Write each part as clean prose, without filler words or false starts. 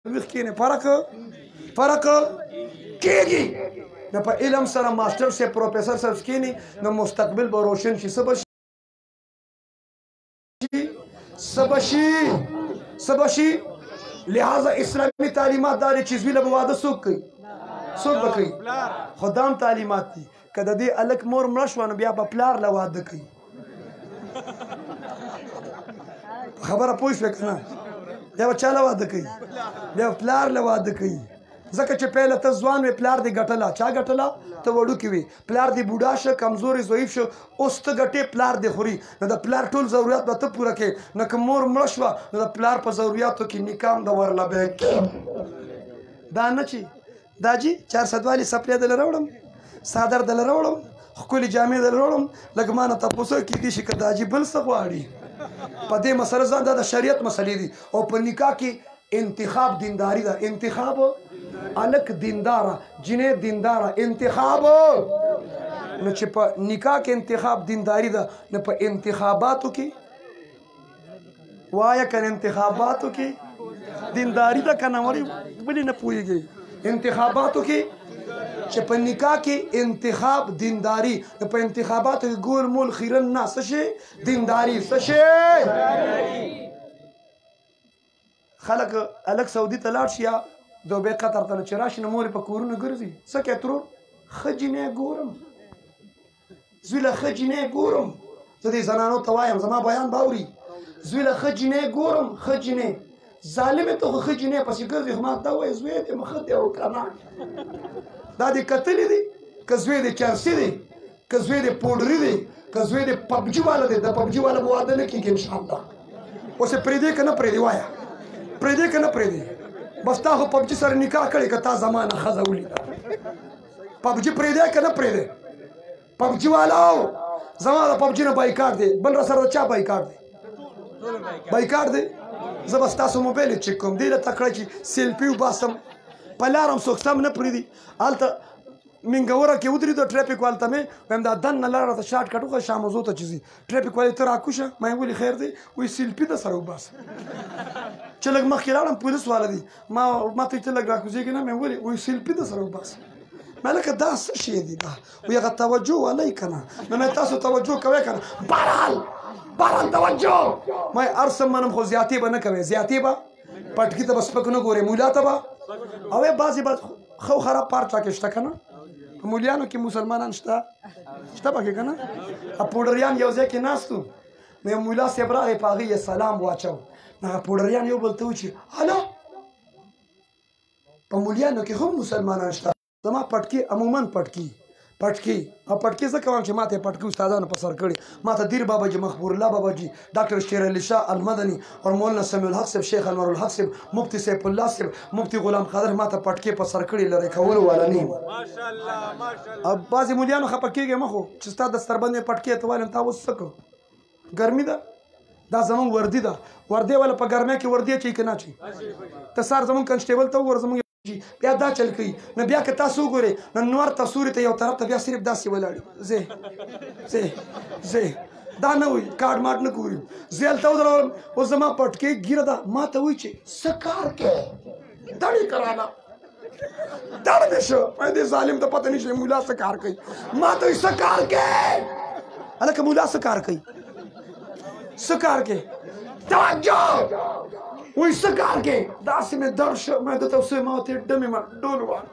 ویخکینه فرق کیږي نو په علم سره ماستر سے پروفیسر صاحب سکینی نو مستقبل به روشن شي سبشي لہذا اسلامی تعلیمات داري چې زوی له واده څوک کوي خدام تعلیمات دي که د دې الک مور مړه شوه نو بیا به پلار له واده کوي خبره پوه شوې که نه بیا به چا له واده کوي بیا به پلار له واده کوي ځکه چې پهله ته ځوان وې پلار دې ګټله چا ګټله ته وړوکې وې پلار دې بوډا شه کمزورې ضعیف شو اوس ته ګټې پلار دې خوري نو د پلار ټول ضرورت به ته پوره کړې نو که مور مړه شوه نو د پلار په ضرورتو کې نکام د ورله بیا دا نه چې دا جي 400 والي سپلی دله راوړم څادر دله راوړم ښکلې جامې دله راوړم لږ ما نه تپوس کېدای شي که دا جي بل څه غواړي په دې مسله ځان دا د شریعت مسلې دي او په نکاح کې انتخاب دینداری ده انتخاب الک دینداره جنې دینداره انتخاب نو چې په نکاح کې انتخاب دینداری ده نو په انتخاباتو کې وایه که انتخاباتو کې دینداری ده که نه ولې نه پوهېږي انتخاباتو کې چې په نکاح کې انتخاب دینداری نو په انتخاباتو کې ګول مول خیرن نه څه شی دینداری څه شی خلک الک سعودي ته لاړ شي یا دوبۍ قطر ته چې راشي نو مور په کورونو ګرځي څه کوې ترور ښه جینۍ ګورم زوی له ښه جینۍ ګورم زه دې زنانو ته وایم زما بیان به اوري زوی له ښه جینۍ ګورم ښه جینۍ ظالمې ته خو ښه جینۍ پسې ګرځي خو ما ته ووایه زوی دې مخه دی او که نه دا دې کتلي دي که زوی دې چرسي دی که زوی دې پوډري دی که زوی دې پبجي والا دی د پبجي والا به واده نه کېږي انشاءالله اوس یې پرېږدې که نه پرېږدې وایه پرېږدې که نه پرېږدې بس تا خو پبجي سره نکاح کړې که تا زمانه ښځه ولیده پبجي پرېږدې که نه پرېږدې پبجي والاو زما د پبجي نه بایکاټ دی بل را سره د چا بایکاټ دی بایکاټ دی زه به ستاسو موبایل یې چک کوم دې له تکړه چې سیلفي وباسم په لار هم څوک سم نه پرېږدي هلته منګوره کې ودرېدو ټریفک والو ته مې وایم دا دننه لاره ته شارټ کټ وښه شاموزو ته چې ځي ټریفک والې ته راکوشه ما یې ولې خیر دی وایي سیلفي د سره وباسه چې لږ مخکې لاړم پولیس والا دي ما ته ته لږ راکوزېږي نه مې ولې وایي سیلفي د سره وباسه ما لکه دا څه شی دی دا وایي هغه توجه والی که نه نو مې تاسو توجه کوئ که نه بهرحال توجه ما هر څه منم خو زیاتې به نه کوې زیاتې به پټکي ته به سپک نه ګورې مولا ته به او بعضې به ښه خراب پارچا کې شته که نه په مولیانو کې مسلمانان شته پکې که نه پوډریان یو ځای کې ناست وو نو یو مولا صاحب راغی په هغې یې سلام واچو نو هغه پوډریان یو بل ته و چې هله په مولیانو کې هم مسلمانان شته زما پټکي عموما پټکي او پټکي زه کوم چې ما ته یې پټکي استادانو په سر کړي ما ته دیر بابا جي مخبور الله بابا جي ډاکټر شیر علي شاه المدني اور مولانا سمیع الحق صاحب شیخ انور الحق صاحب مفتی سیف الله صاحب مفتی غلام قادر ما ته پټکي په سر کړي لرې کولو والا نه یم او بعضې مولیانو خفه کېږي مه خو چې ستا دستربند یې پټکي ته وایم تا اوس څه کوو ګرمي ده دا زمونږ وردي ده وردی والا په ګرمۍ کې وردی اچوي که نه اچوي ته سهار زمونږ کنسټیبل ته وګوره زمونږ بیا دا چل کوي نو بیا که تاسو وګورئ نو نور تصوري ته یو طرف ته بیا صرف داسې ولاړي زه دا نه وایي کاټ ماټ نه ګوري زه هلته ودرولم اوس زما پټکۍ ګیره ده ما ته وایي چې څه کار کوې دړې کراله دړ مې شو دې ظالم ته پته نشي مولا څه کار کوي ما ته وایي څه کار کوې هلکه مولا څه کار کوي توجه وایي څه کار کوې داسې مې درد شو ما ده ته وسوی ما ورته ډمې ما ډول ووهه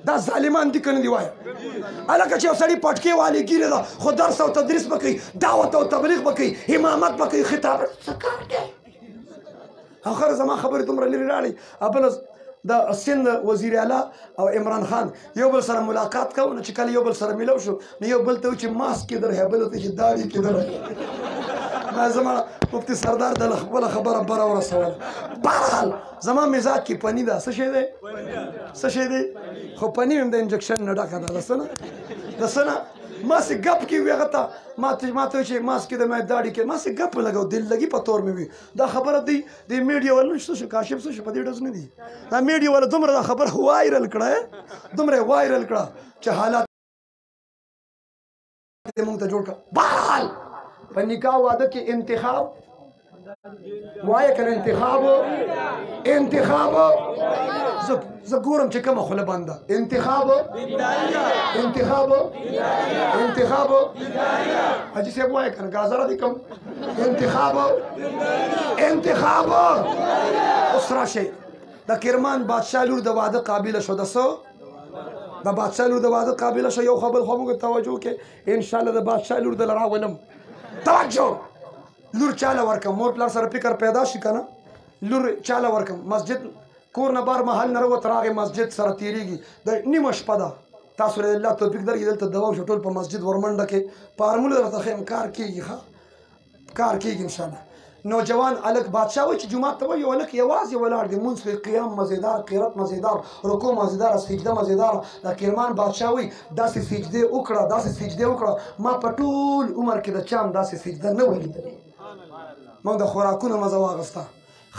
دا ظالمان دي که نه دي وایه هلکه چې یو سړي پټکې والې ګیرې ده خو درس او تدریس به کوي دعوت او تبلیغ به کوي امامت به کوي خطابت څه کار کوې اخر زما خبرې دومره لرې راړئ بله د سند وزیر اعلی او عمران خان یو بل سره ملاقات کوو نو چې کله یو بل سره میلو شو نو یو بل ته و چې ماسک کېدر ہے بل ته چې داړي کېدر ما زما مفتی سردار د خپله خبره بره ورسول بهرحال زما مزاج کې پني ده څه شی دی خو پني مې د انجکشن نه ډکه ده د څه نه ما سې ګپ کې وي هغه ته ما ته چې ماسک د مې داړي کې ما سې ګپ لګو دل لګي په تور مې وي دا خبره دی د میډیا والو څه شو کاشف څه شو په دې ډز نه دي دا میډیا والو دومره دا خبره وایرل کړه چې حالات موږ ته جوړ کړه بهرحال په نکاح واده کې انتخاب وایه کنه انتخاب زه ګورم چې کومه خوله بنده انتخاب حاجي صاحب وایه کنه ګازره دي کوم انتخاب اوس راشئ د کرمان بادشاه لور د واده قابله شو د بادشاه لور د واده قابله شو یو خبر خو موږ توجه کې انشاءالله د بادشاه لور د راولم توجه لور چاله ورکم مور پلار سره فکر پیدا شي کنه لور چاله ورکم مسجد کور نه بار محل نه وروت راغی مسجد سره تیریږي د نیمه شپه ده تاسو له الله توفیق درکړي دلته دوا شو ټول په مسجد ورمنډه کې پارمول درته خیم کار کیږي انشاءالله نوجوان الک بادشاه وای چې جمعه ته وای الک یوازې ولاړ دی مونږ قیام مزیدار قرات مزیدار رکوع مزیدار سجده مزیدار د کرمان بادشاه وای داسې سجده وکړه ما په ټول عمر کې د چام داسې سجده نه ولیدلې ما د خوراکونو مزه واغسته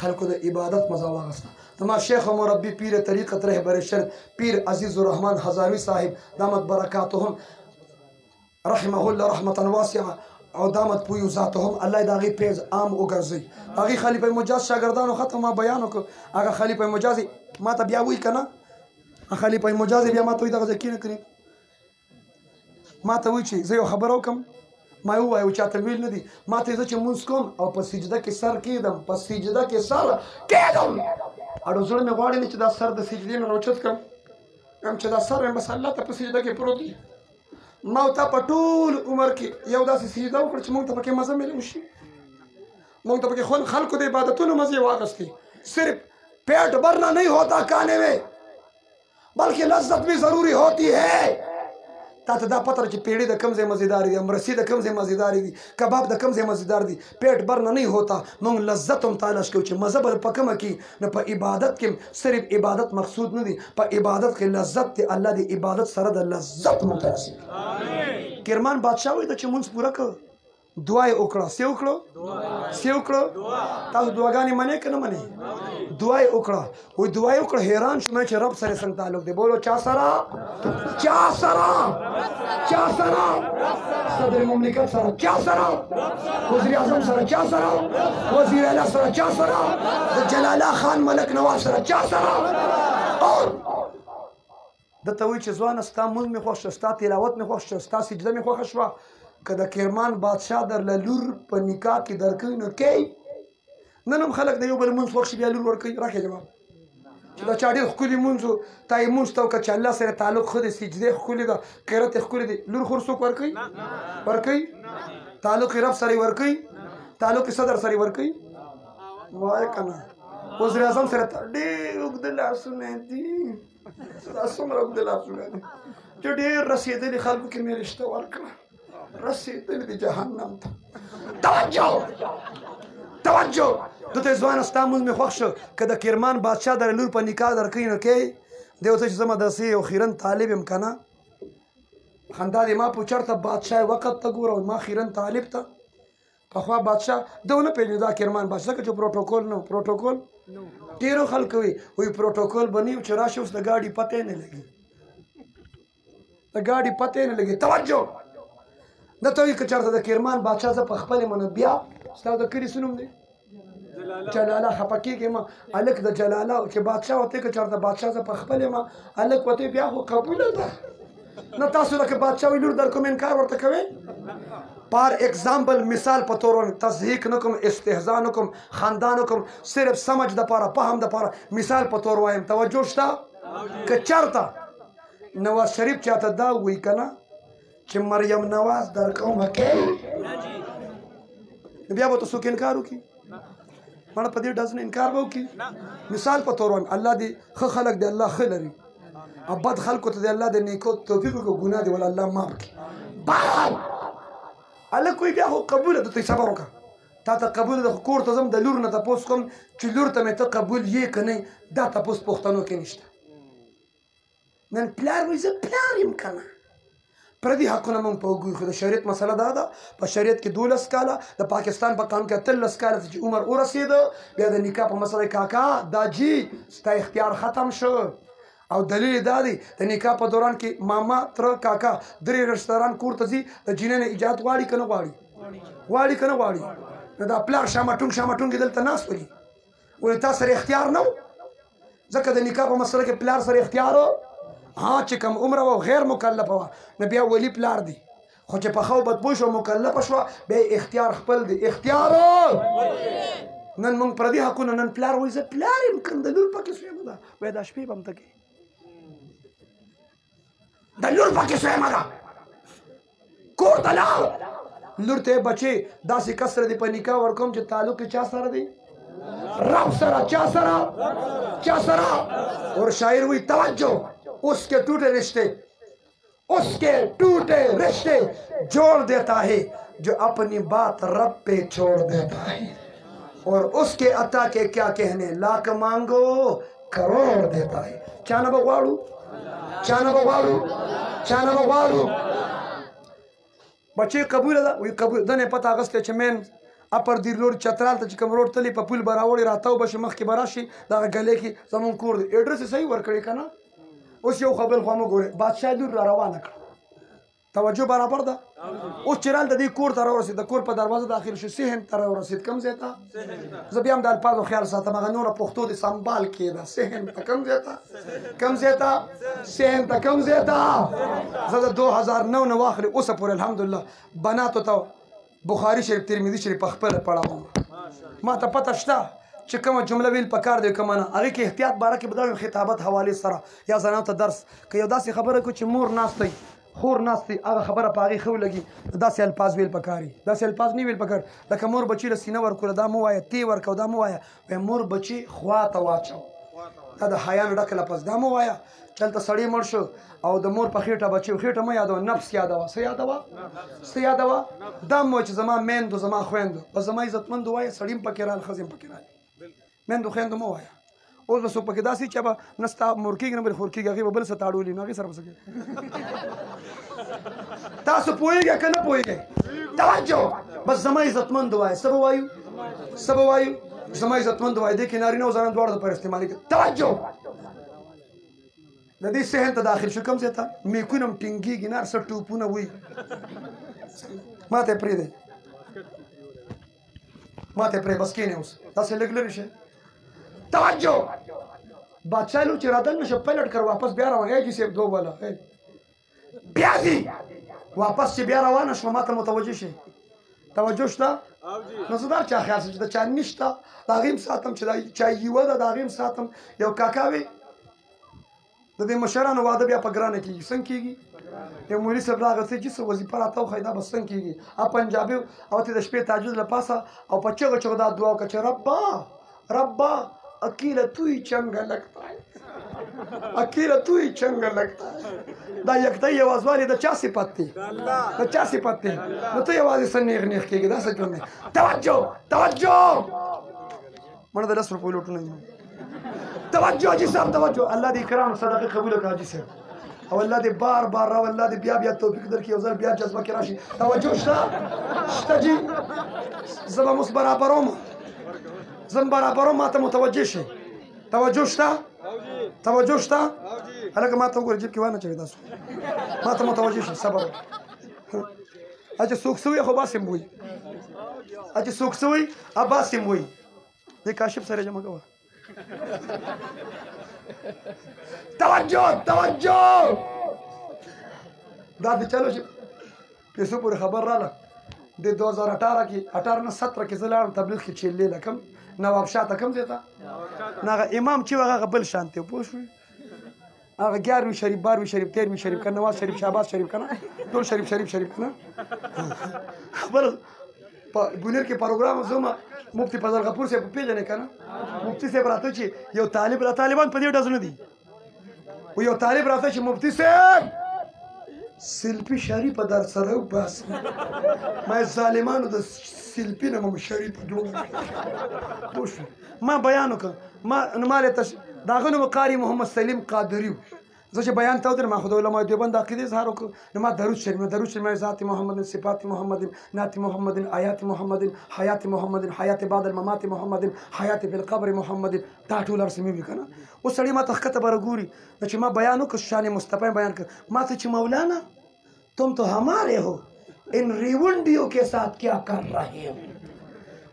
خلکو د عبادت مزه واغسته زما شیخ و مربی پیر طریقت رهبر شرط پیر عزیز الرحمن هزاروی صاحب دامت برکاتهم رحمه الله رحمتا واسعه او دامت پویو ذاتهم الله د هغې پیز عام وګرځوي هغې خلیفه مجاز شاګردانو ختم ما بیان وکړ هغه خلیفه مجاز ما ته بیا وایي که نه خلیفه مجاز بیا ما ته وایي دغه ځای کښېنه کړي ما ته وایي چې زه یو خبره وکړم ما یې ووایه چاته ویل نه دي ما ته زه چې مونځ کوم او په سجده کې سر کېږدم اړو زړه مې غواړي نه چې دا سر د سجدې نه راوچت کړم چې دا سر یم بس الله ته په سجده کې پروت وي ما او تا په ټول عمر کې یو داسې سجده وکړه چې موږ ته پکې مزه میلو شي موږ ته پکې خلکو د عبادتونو مزې واخیستې صرف پیٹ بھرنا نہیں ہوتا کھانے میں بلکہ لذت بھی ضروری ہوتی ہے تا ته دا پته چې پیړې د کوم ځای مزیدار دي امرسي د کوم ځای مزیدار دي کباب د کوم ځای مزیدار دي پیټ برنه نه هوتا موږ لذت هم تلاش کوو چې مزه به په کومه کې نه په عبادت کې صرف عبادت مقصود نه دي په عبادت کې لذت دی الله د عبادت سره د لذت متاثر کرمان بادشاه وایي چې مونږ پوره کړ دعا یې وکړه څه وکړه تاسو دعاګانې منئ که نه منئ دعا یې وکړه وایي دعا یې وکړه حیران شوم چې رب سره څنګه تعلق دی بولو چا سره صدر مملکت سره چا سره وزیر اعظم سره چا سره وزیر اعلی سره چا سره د جلاله خان ملک نواز سره چا سره اور دته وایي چې ځوانه ستا مونځ مې خوښ شه ستا تلاوت مې خوښ شه ستا سجده مې خوښه شوه که د کرمان بادشاه درله لور په نکاح کې درکوي نو کوي نن هم خلک د یو بل مونځ خوښ شي بیا لور ورکوي راکړه جواب چې دا چا ډېر ښکلي مونځ و تا یې مونځ ته وکړه چې الله سره تعلق ښه دی سجدې ښکلې ده قرت یې ښکلې دی لور خور څوک ورکوي تعلق یې رب سره یې ورکوي تعلق یې صدر سره یې ورکوي وایه که نه وزیر اعظم سره ډېر اوږده لاسونه دي دا څومره اوږده لاسونه دي چې ډېر رسېدلي خلکو کې مې رشته ورکړه رسېدلي دي جهنم ته توجه دته ځوانه ستا مونځ مې خوښ شو که د کرمان بادشاه در لور په نکاح درکوي نو کوي دی اوس چې زه مدرسې یو خیرن طالب یم که نه خندا دې ما په چېرته بادشاه وقت ته ګوره ما خیرن طالب ته پخوا بادشاه ده ونه پېژني دا کرمان بادشاه که چې پروټوکول نه پروټوکول ډېرو خلکو وي پروټوکول به نه چې راشي اوس د ګاډي پتې نه لګي توجه دته وایي که چېرته د کرمان بادشاه زه په خپلې منه بیا ستا د کلي څه نوم دی جلاله خفه کېږې ما هلک د جلاله چې بادشاه وتی که چېرته بادشاه زه په خپلې ما هلک وتی بیا خو قبوله ده نه تاسو لکه بادشاه وي لور در کوم انکار ورته کوئ پار ایگزامپل مثال په طور تضحیک نه کوم استهزا نه کوم خندا نه کوم صرف سمجھ دپاره فهم دپاره مثال په طور وایم توجه شته که چېرته نواز شریف چاته دا وایي که نه چې مریم نواز در کومه کوي بیا به ته څوک انکار وکړي مړه په دې ډز نه انکار به وکړي مثال په طور وایم الله دې ښه خلک دی الله ښه لري او بد خلکو ته دی الله د نیکو توفیق وکړي ګناه دی ولا الله معاف کړي بهرحال هلک وایي بیا خو قبوله ده ته صبر وکړه تا ته قبوله ده خو کور ته ځم د لور نه تپوس کوم چې لور ته مې ته قبول یې که نه دا تپوس پښتنو کې نشته نن پلار وایي زه پلار یم که نه پردي حقونه موږ په وګورو خو د شریعت مسله دا ده په شریعت کې 12 کاله د پاکستان په قانون کې 13 کاله چې عمر ورسېده بیا د نکاح په مسله کاکا دا جی ستا اختیار ختم شو او دلیل دا دی د نکاح په دوران کې ماما تره کاکا درې رشتهداران کور ته ځي د جینۍ نه ایجاد غواړي که نه غواړي نو دا پلار شامټونګ شامټونګ دلته ناست ولي ولې تا سره اختیار نه و ځکه د نکاح په مسله کې پلار سره اختیار ها چې کم عمره وه غیر مکلفه وه نو بیا ولی پلار دی خو چې پخه و بدبوی شوه مکلفه شوه بیا اختیار خپل دی اختیار نن موږ پردي حقونه نن پلار وایي زه پلار یم کم د لور پکې سویمه ده وایي دا شپې به هم ته کې د لور پکې سویمه ده کور ته لاړ لور ته یې بچې داسې کس سره دې په نکاح ورکوم چې تعلق یې چا سره دی رب سره چا سره چا سره اور شاعر وایي توجه اس کے ٹوٹے رشتے اس کے ٹوٹے رشتے جوڑ دیتا ہے جو اپنی بات رب پہ چھوڑ دیتا ہے اور اس کے عطا کے کیا کہنے لاکھ مانگو کروڑ دیتا ہے چانا بغواړو چانا بغواړو چانا بغواړو بچې قبول ده وی قبول دنه پته اغسته چې مین اپر دی روډ چترال ته چې کوم روډ تلی په پل براوړي راتاو بشه مخکې براشي دا غلې کې زمون کور دی اډرس صحیح ورکړی کنه اوس یو خبر خو مو ګوره بادشاہ لور را روانه کړ توجه برابر ده اوس چرال د دې کور ته راورسید د کور په دروازه داخل شو سهن ته راورسید کم زیاته زه بیا هم د الفاظو خیال ساتم هغه نوره پښتو دې سنبال کېده سهن ته کم زیاته کم زیاته سهن ته کم زیاته زه د 2009 نه واخلې اوسه پورې الحمدلله بناتو ته بخاري شریف ترمذي شریف په خپله پړاوم ما ته پته شته چې کومه جمله ویل پکار دی کومه نه هغې کې احتیاط باره کې بدل خطابت حوالې سره یا زنانو ته درس که یو داسې خبره کوي چې مور ناست دی خور ناست دی هغه خبره په هغې ښه ولګي داسې الفاظ ویل پکار دي داسې الفاظ نه ویل پکار لکه مور بچي له سینه ورکړه دا مه وایه تی ورکوه دا مه وایه وایه مور بچي خوا ته واچو دا د حیا نه ډک لفظ دا مه وایه چې هلته سړی مړ شو او د مور په خېټه بچي خېټه مه یادوه نفس یادوه څه یادوه څه یادوه دا مه وایه چې زما میندو زما خویندو بس زما عزتمندو وایه سړي هم پکې رال ښځې هم پکې رالي میندو خویندو مه وایه اوس به څوک پکې داسې چې به نه ستا مور کېږي نه بل خور کېږي هغې به بل څه تاړولي نو هغې سره به څه کوي تاسو پوهېږئ که نه پوهېږئ توجه بس زما عزتمند وایه څه به وایو څه به وایو زما عزتمند وایه دې کې نارینه او زنانه دواړه دپاره استعمالي کوي توجه د دې صحن ته داخل شو کوم ځای ته میکونه هم ټینګېږي نه هر څه ټوپونه وایي ما ته یې پرېږدئ ما ته یې پرې بس کښېنئ اوس داسې لږ لرې شئ توجه بادشاہ لو چې راتل نشه پلټ کر واپس بیا روان یې صاحب دو والا بیا دي واپس چې بیا روانه شوه ما ته متوجه شي توجه شته نو زه دا چا خیال چې د چا نشته د هغې هم ساتم چې دا چا یوه ده د هغې هم ساتم یو کاکا وې د دې مشرانو واده بیا په ګرانه کېږي څنګه کېږي یو مولي صاحب راغلی چې څه وظیفه راته وښایي دا به څنګه کېږي پنجابي او ته د شپې تهجد له پاسه او په چغه چغه دا دعا وکړه چې ربا ربا اکیلا تو ہی چنگا لگتا ہے اکیلا تو ہی چنگا لگتا ہے دا یکتای آواز والی دا چا صفت دی دا چا صفت دی نو تو آواز سن نیغ نیغ کېږي دا څه ژوند دی توجه توجه مړه د 10 روپیو لوټونه دي توجه حاجي صاحب توجه الله دې کرام صدقه قبول کړه حاجي صاحب او الله دې بار بار راو الله دې بیا بیا توفیق درکړي او ځل بیا جذبه کې راشي توجه شته شته جي زه به اوس برابروم زم برابرو ما ته متوجه شي توجه شته توجه شته هلکه ما ته وګوره جیب کې وانه چوي تاسو ما ته متوجه شي صبر اچھا څوک سوی خو باسم وي اچھا څوک سوی اباسم وي دې کاشف سره جمع کوه توجه توجه دا د چلو چې پیسو پورې خبر رااله د 2018 کې 18 نه 17 کې زه لاړم تبلیغ کې چیلې لکم نواب شاه ته کوم ځای ته نو هغه امام چې و هغه بل شان دی پوه شوې هغه 11وي شریف 12وي شریف 13وي شریف که نواز شریف شهباز شریف که نه ټول شریف شریف شریف که نه خبره په ګونیر کې پروګرام زه مفتي فضل غفور صاحب پېژنې که نه مفتي صاحب راته چې یو طالب را طالبان په دې ډز نه دي و یو طالب راته چې مفتي صاحب سلپي شریف در سره وباسم ما ظالمانو د سلپي نه مو شریف جوړه پوه شو ما بیان وکړ ما نومالی د هغه نوم قاري محمد سلیم قادري زه چې بیان ته ودرېدم ما خو د علماء دیوبند د عقیدې اظهار وکړ نو ما درود شریف ذات محمد صفات محمد نعت محمد آیات محمد حیات محمد حیات بعد الممات محمد حیات فی القبر محمد دا ټول هر څه مې وي که نه اوس سړي ما ته ښکته بره ګوري نو چې ما بیان وکړ شان مصطفی بیان کړ ما ته چې مولانا تم تو ہمارے ہو ان ریونڈیوں کے ساتھ کیا کر رہے ہو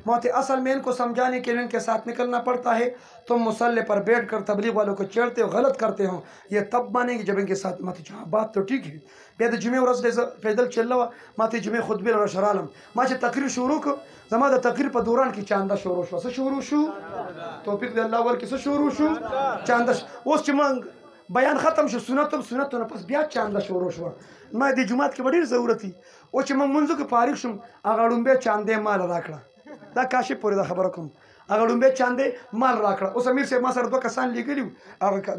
मौत असल में इनको समझाने के लिए इनके साथ निकलना पड़ता है। तुम मुसल्ले पर बैठ कर तबलीग वालों को छेड़ते हो, गलत करते हो, ये तब मानेंगे जब इनके साथ मत जाओ। बात तो ठीक है। बेद जुमे और पैदल चल रहा माते जुमे खुतबे और शरालम माचे तकरीर शुरू को जमा द तकरीर पर दौरान की चांदा शुरू शो से शुरू शू तो फिर अल्लाह वर की से शुरू शू चांदा उस चिमंग बयान खत्म शो सुनत तो पस बिया चांदा शुरू शो मैं दी जुमात की बड़ी जरूरत थी ओ चिमंग मुंजो के फारिग शुम अगाडुंबे चांदे माल राखड़ा दा काशी पूरे दा खबर कोम अगाडुंबे चांदे माल राखड़ा उस अमीर से मासर दो कसान लिगलियो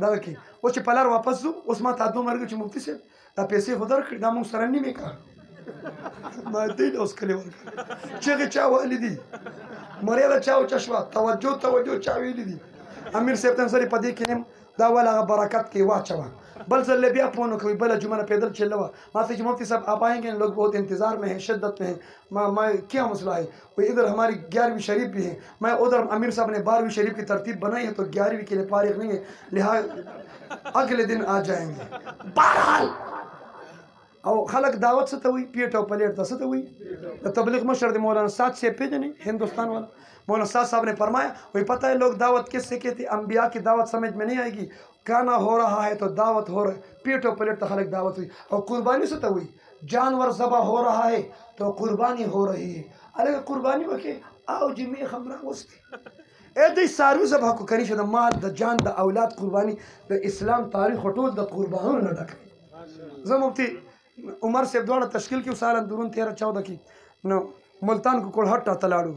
दा की ओ च पलार वापस उस मा तादो मर के मुफ्ती से दा पैसे खुदर दा मु सरनी में का ما دين أسكلي ورك شيخ تشاو والدي مريضة تشاو تشوا توجه تشاو والدي أمير سبتن سري بدي كلام دا ولا بركات की वाचवा बल चले भी अपन कोई बला जुमाना पैदल चल रहा माते जुमती सब आप आएंगे लोग बहुत इंतजार में हैं शिद्दत में हैं मैं क्या मसला है वो इधर हमारी 11वीं शरीफ भी है मैं उधर अमीर साहब ने 12वीं शरीफ की तरतीब बनाई है तो 11वीं के लिए फारिग नहीं है लिहाजा अगले दिन आ जाएंगे बहरहाल او خلق دعوت څه ته وي پیټ او پلیټ ته څه ته وي د تبلیغ مشر د مولانا سعد سے پیجنې ہندوستان والا مولانا سعد صاحب نے فرمایا وہی پتہ ہے لوگ دعوت کس سے کہتے ہیں انبیاء کی دعوت سمجھ میں نہیں آئے گی کھانا ہو رہا ہے تو دعوت ہو رہا ہے پیٹ اور پلیٹ تو خلق دعوت ہوئی اور قربانی سے تو ہوئی جانور ذبح ہو رہا ہے تو قربانی ہو رہی ہے الگ قربانی وکي او جمی خمره وستی اې دې سارو ذبح کو کړي چې د مال د جان د اولاد قربانی د اسلام تاریخ ټول د قربانونو نه ډک زموږ عمر سے دوڑا تشکیل کی سال اندرون 13-14 کی نو ملتان کو کوړ هټه تلاړو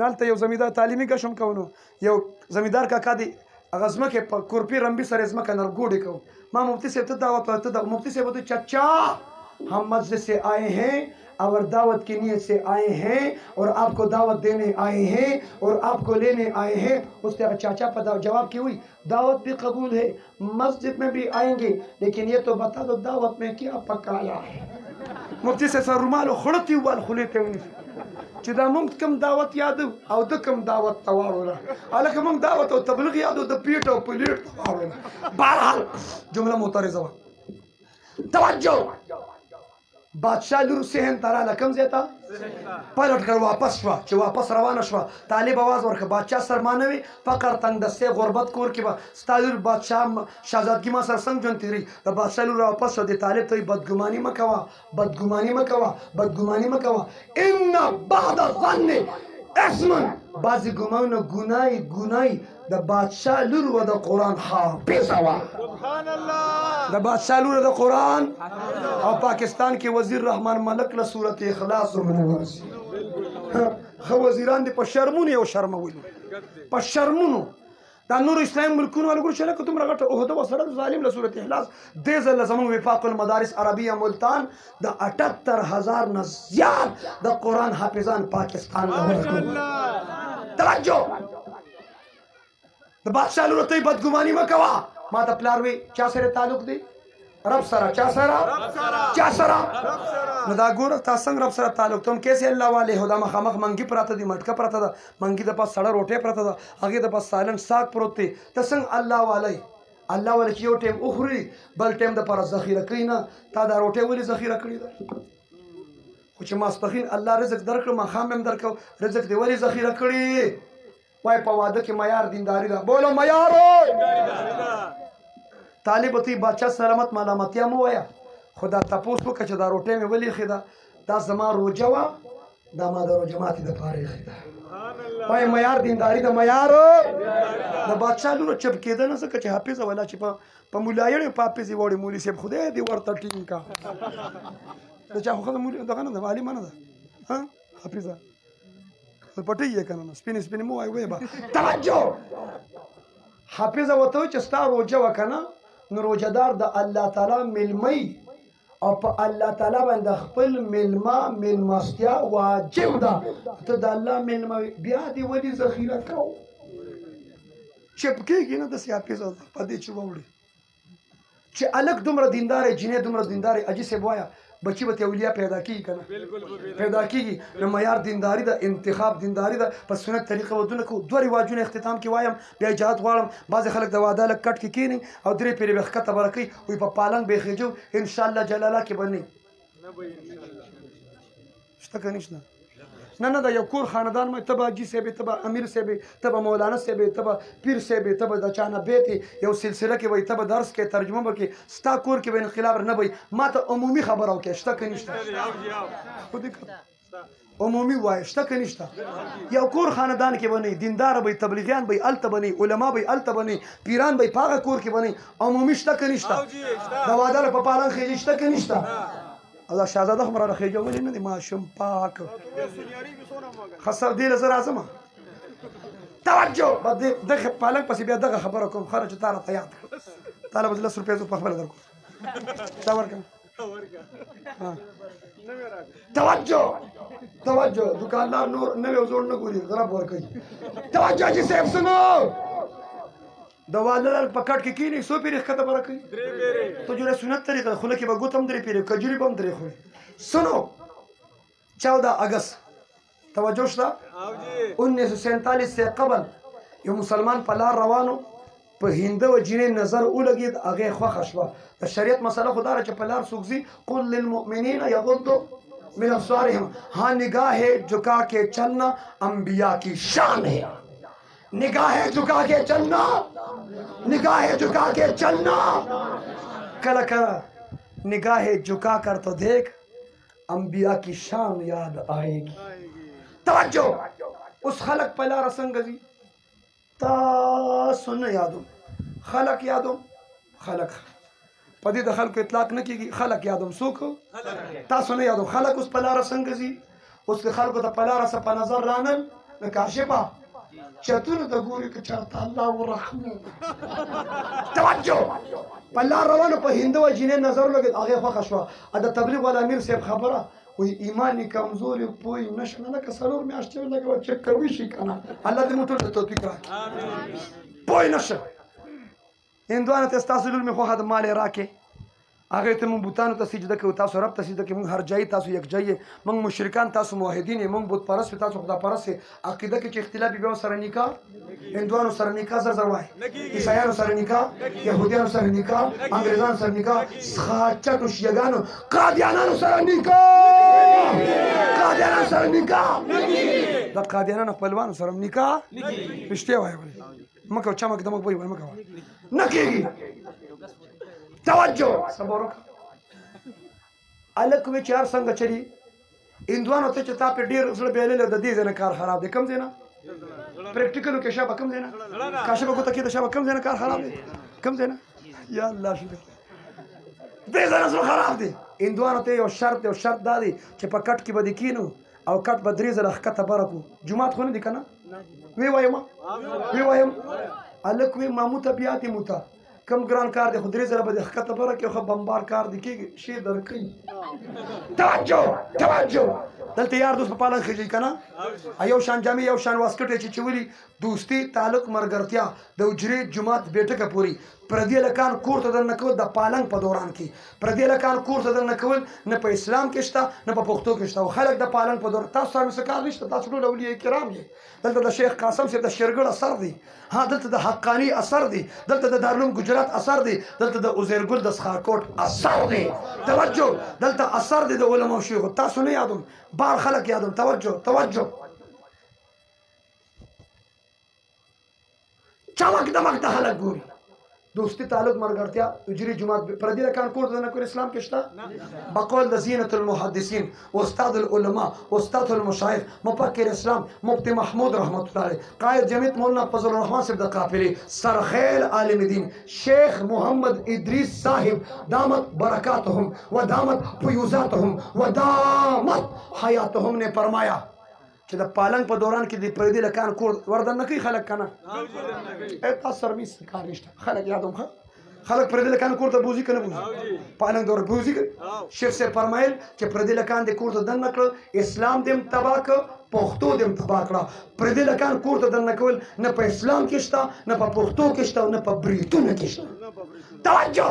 نالته یو زمیدار تعلیمي کشم کونو یو زمیدار کاکا دی غزمه کې کورپی رمبي سره ازمه کنه ګوډې کو ما مفتی صاحب ته دعوت ورته د مفتی صاحب ته چچا हम मस्जिद से आए हैं और दावत की नीयत से आए हैं और आपको दावत देने आए हैं और आपको लेने आए हैं। उसके चाचा पर जवाब की हुई दावत भी कबूल है मस्जिद में भी आएंगे लेकिन ये तो बता दो दावत में क्या पकाया है। मुफ्ती से सर रुमाल खुलती हुआ खुलेते चिदा मुंग कम दावत याद और द कम दावत तवारोला अलग मुंग दावत और तबलीग याद द पीट और प्लेट तवारोला। बहरहाल जुमला मुतरज़ा तवज्जो बादशाह लूर सेहन तारा लकम जेता पलट कर वापस हुआ जो वापस रवाना हुआ तालिब आवाज और बादशाह सरमानवी फकर तंग दस्ते गुरबत कोर की स्तालुर बादशाह शहजादगी मा सर संग जन तिरी द बादशाह लूर वापस हो दे तालिब तो बदगुमानी मकवा इन्ना बाद ज़न्न इसमन बाजी गुमाउन गुनाई द बादशाह लूर व द कुरान हाफिज हुआ सुभान अल्लाह द बादशाह लूर द कुरान और पाकिस्तान के वजीर रहमान मलक ल सूरत इखलास खो वजीरान दे पशर्मुन यो शर्मवल पशर्मुन दा नूर इस्लाम मुल्कुन वाला गुर चला तुम रगट ओहद वसरत जालिम ल सूरत इखलास दे जल जमन विफाक अल मदारिस अरबिया मुल्तान द 78000 न ज्यादा द कुरान हाफिजान पाकिस्तान तवज्जो द बादशाह लूर तई बदगुमानी मकवा मा द प्लारवे चा सरे ताल्लुक दी रब सरा चा सरा नदा गोर ता संग रब सरा ताल्लुक तुम कैसे अल्लाह वाले हो दा मखमख मंगी पराता दी मटका पराता दा मंगी द पास सड़ा रोटे पराता दा आगे द पास सालन साग परोते त संग अल्लाह वाले चियो टेम उखरी बल टेम द पर जखीरा कइना ता दा रोटे वाली जखीरा कड़ी दा कुछ मास्पखिन अल्लाह रिज़्क दरक मखाम में दरक रिज़्क दे वाली जखीरा कड़ी वाई पवाद के मयार दीनदारी दा बोलो मयारो तालिब ती बादशाह सलामत मालामतिया मोया खुदा तपोस को कचदा रोटे में वली खिदा दा जमा रोजवा दा मादा रोजमाती द पारे खिदा वाई मयार दीनदारी दा मयारो द बादशाह लूर चपके द न सके हाफिज वाला छिपा पमुलायड़ पापी वोड़ी मूली से खुदे दी वर्ता टीम का तो चाह खुद मूली दगा न वाली माना दा हां हाफिजा तो पटी ये करना स्पिन मो आए बा तवज्जो हाफिजा वतो चस्ता रोजवा कना रोजादार द अल्लाह ताला मिलमई और अल्लाह ताला बंद खपल मिलमा मिलमस्तिया वाजिब दा तो द अल्लाह मिलमा बिया दी वली जखीरा को चपके की ना दस हाफिज पदी चुवड़ी चे अलग दुमरा दीनदार है जिने दुमरा दीनदार है अजी से बोया बच्ची बते औलिया पैदा की करना पैदा की न मयार दीनदारी दा इंतखाब दीनदारी दा पर सुन्नत तरीका वदन को दो रिवाजों ने इख्तिताम की वायम बेजात वालम बाज खलक दवादा लक कट की कीनी और दरे पेरे बखत बरकी वी पालन बेखजो इंशाअल्लाह जलाला के बनी نه نه دا یو کور خاندان مې ته به حاجي صاحب یې ته به امیر صاحب یې ته به مولانا صاحب یې ته به پیر صاحب یې ته به د چا نه بیت یې یو سلسله کې وایي ته به درس کې ترجمه به کې ستا کور کې به انقلاب نه وایي ما ته عمومي خبره وکړه شته که نشته عمومي وایي شته که نشته یو کور خاندان کې به نه دینداره به تبلیغیان به هلته به نه علما به هلته به نه پیران به په هغه کور کې به نه عمومي شته که نشته د واده په پالن خېجي شته که نشته او دا شهزاده خو رانه خېجه ولې نه دی ماشوم پاک ښه صاحب دې له زه راځم توجه دغه پالنګ پسې بیا دغه خبره کوم خره چې تا راته یاد کړه تا له به 10 روپۍ زه پخپله درکړم تا ورکړم توجه دکاندار نور نوی او زوړ نه ګوري غرب ورکوي توجه حاجي صاحب سنو د واده په کټ کې کښېني څو پیرې ښکته به راکوي تو جوړه سنت طریقه خوله کې به ګوتم درې پیرې کجوري به هم درې خوري سنو 14 اگست توجه شته 1947 سے قبل یو مسلمان په لار روانو په هنده و جنې نظر ولګېد هغې خوښه شوه د شریعت مسله خو دا ده چې په لار څوک ځي قل للمؤمنین یغضوا من ابصارهم हाँ निगाह झुका के चलना अंबिया की शान है निगाह झुका के चलना निगाह झुका के चलना कल करा निगाह झुका कर तो देख अंबिया की शान याद आएगी तवज्जो उस खलक पला रसंग जी ता सुन यादो खलक यादो खलक پدې د خلکو اطلاق نه کیږي خلک یادوم څوک تاسو نه یادوم خلک اوس په لاره څنګه ځي اوس که خلکو ته په لاره څه په نظر رانل د کاشفه چتونه د ګوري که چېرته الله ورحمه توجه په لار روانو په هنده و جینۍ نظر ولګېد هغې خوښه شوه د تبلیغ والا امیر صاحب خبره وایي ایمان یې کمزوري پوه نشو نه لکه 4 میاشتې لکه چک کوي شي که نه الله دې موږ ټول ته توفیق راکړي پوه نشه هندوانو ته ستاسو لور مې خوښه د مال یې راکې هغې ته مونږ بوتانو ته سجده کوو تاسو رب ته سجده کوئ مونږ هر جایي تاسو یکجایي یې مونږ مشرکان تاسو موحدین یې مونږ بت پرست تاسو خدا پرست یې عقیده کې چې اختلاف بیا سره نکاح هندوانو سره نکاح زر زر وایي عیسایانو سره نکاح یهودیانو سره نکاح انګریزانو سره نکاح خاچټو شیګانو قادیانانو سره نکاح قادیانانو سره نکاح د قادیانانو خپلوانو سره نکاح رښتیا وایي مکه چمک دمک وایي مکه نه کېږي توجه صبر وکړه الک وی چار څنګه چلی هندوانو ته چې تا په ډېر زړه بیللی د دې ځای نه کار خراب دی کوم ځای نه پریکټیکلو کې شابه کوم ځای نه کاشفه ګوته کې د شابه کوم ځای نه کار خراب دی کوم ځای نه یا الله شکر دې ځای نه زړه خراب دی هندوانو ته یو شرط دا دی چې په کټ کې به دې کینو او کټ به 3 ځله ښکته بره کړو جومات خو نه دی که نه وی وایم الک وی مامو ته بیا دې موته کم ګران کار دی خو 3 ځله به د ښکته بره کې خو بمبار کار دی کېږي شی درکوي توجه دلته یار دوست په پالن خېږي که نه یو شان جامې یو شان واسکټ یې چې چولي دوستي تعلق مرګرتیا د حجرې جومات بیټکه پورې پردي هلکان کور ته دننه کول د پالنګ په دوران کې پردي هلکان کور ته دننه کول نه په اسلام کې شته نه په پښتو کې شته او خلک د پالنګ په دوران تاسو سره څه کار نشته تاسو ټول اولیاء کرام یې دلته د شیخ قاسم صاحب د شیرګل اثر دی ها دلته د حقانی اثر دی دلته د دارالعلوم ګجرات اثر دی دلته د عزیرګل د سخاکوټ اثر دی توجه دلته اثر دی د علماء شیخو تاسو نه یادوم بار خلک یادوم توجه چمک دمک د خلک ګوري دوستی تعلق مرګرتیا اجري جماعت پردي لکان کور د نکور اسلام کې شته بقول د زینت المحدثین استاد العلماء استاد المشایخ مفکر اسلام مفتی محمود رحمت الله علیه قائد جمعیت مولانا فضل الرحمن صاحب د قافله سرخیل عالم دین شیخ محمد ادریس صاحب دامت برکاتهم و دامت فیوزاتهم و دامت حیاتهم نے فرمایا چې د پالنګ په دوران کې د پردي لکان کور وردن نه کوي خلک کنه تاسو سرویس کار نشته خلک یادوم خلک پردي لکان کور ته بوزي کنه بوزي پالنګ دور بوزي شیخ سے فرمایل چې پردي لکان د کور ته دن نکړ اسلام دیم تباہ ک پښتو دیم تباہ کړه پردي لکان کور ته دن نکول نه په اسلام کې شته نه په پښتو کې شته نه په بریتونه کې شته توجه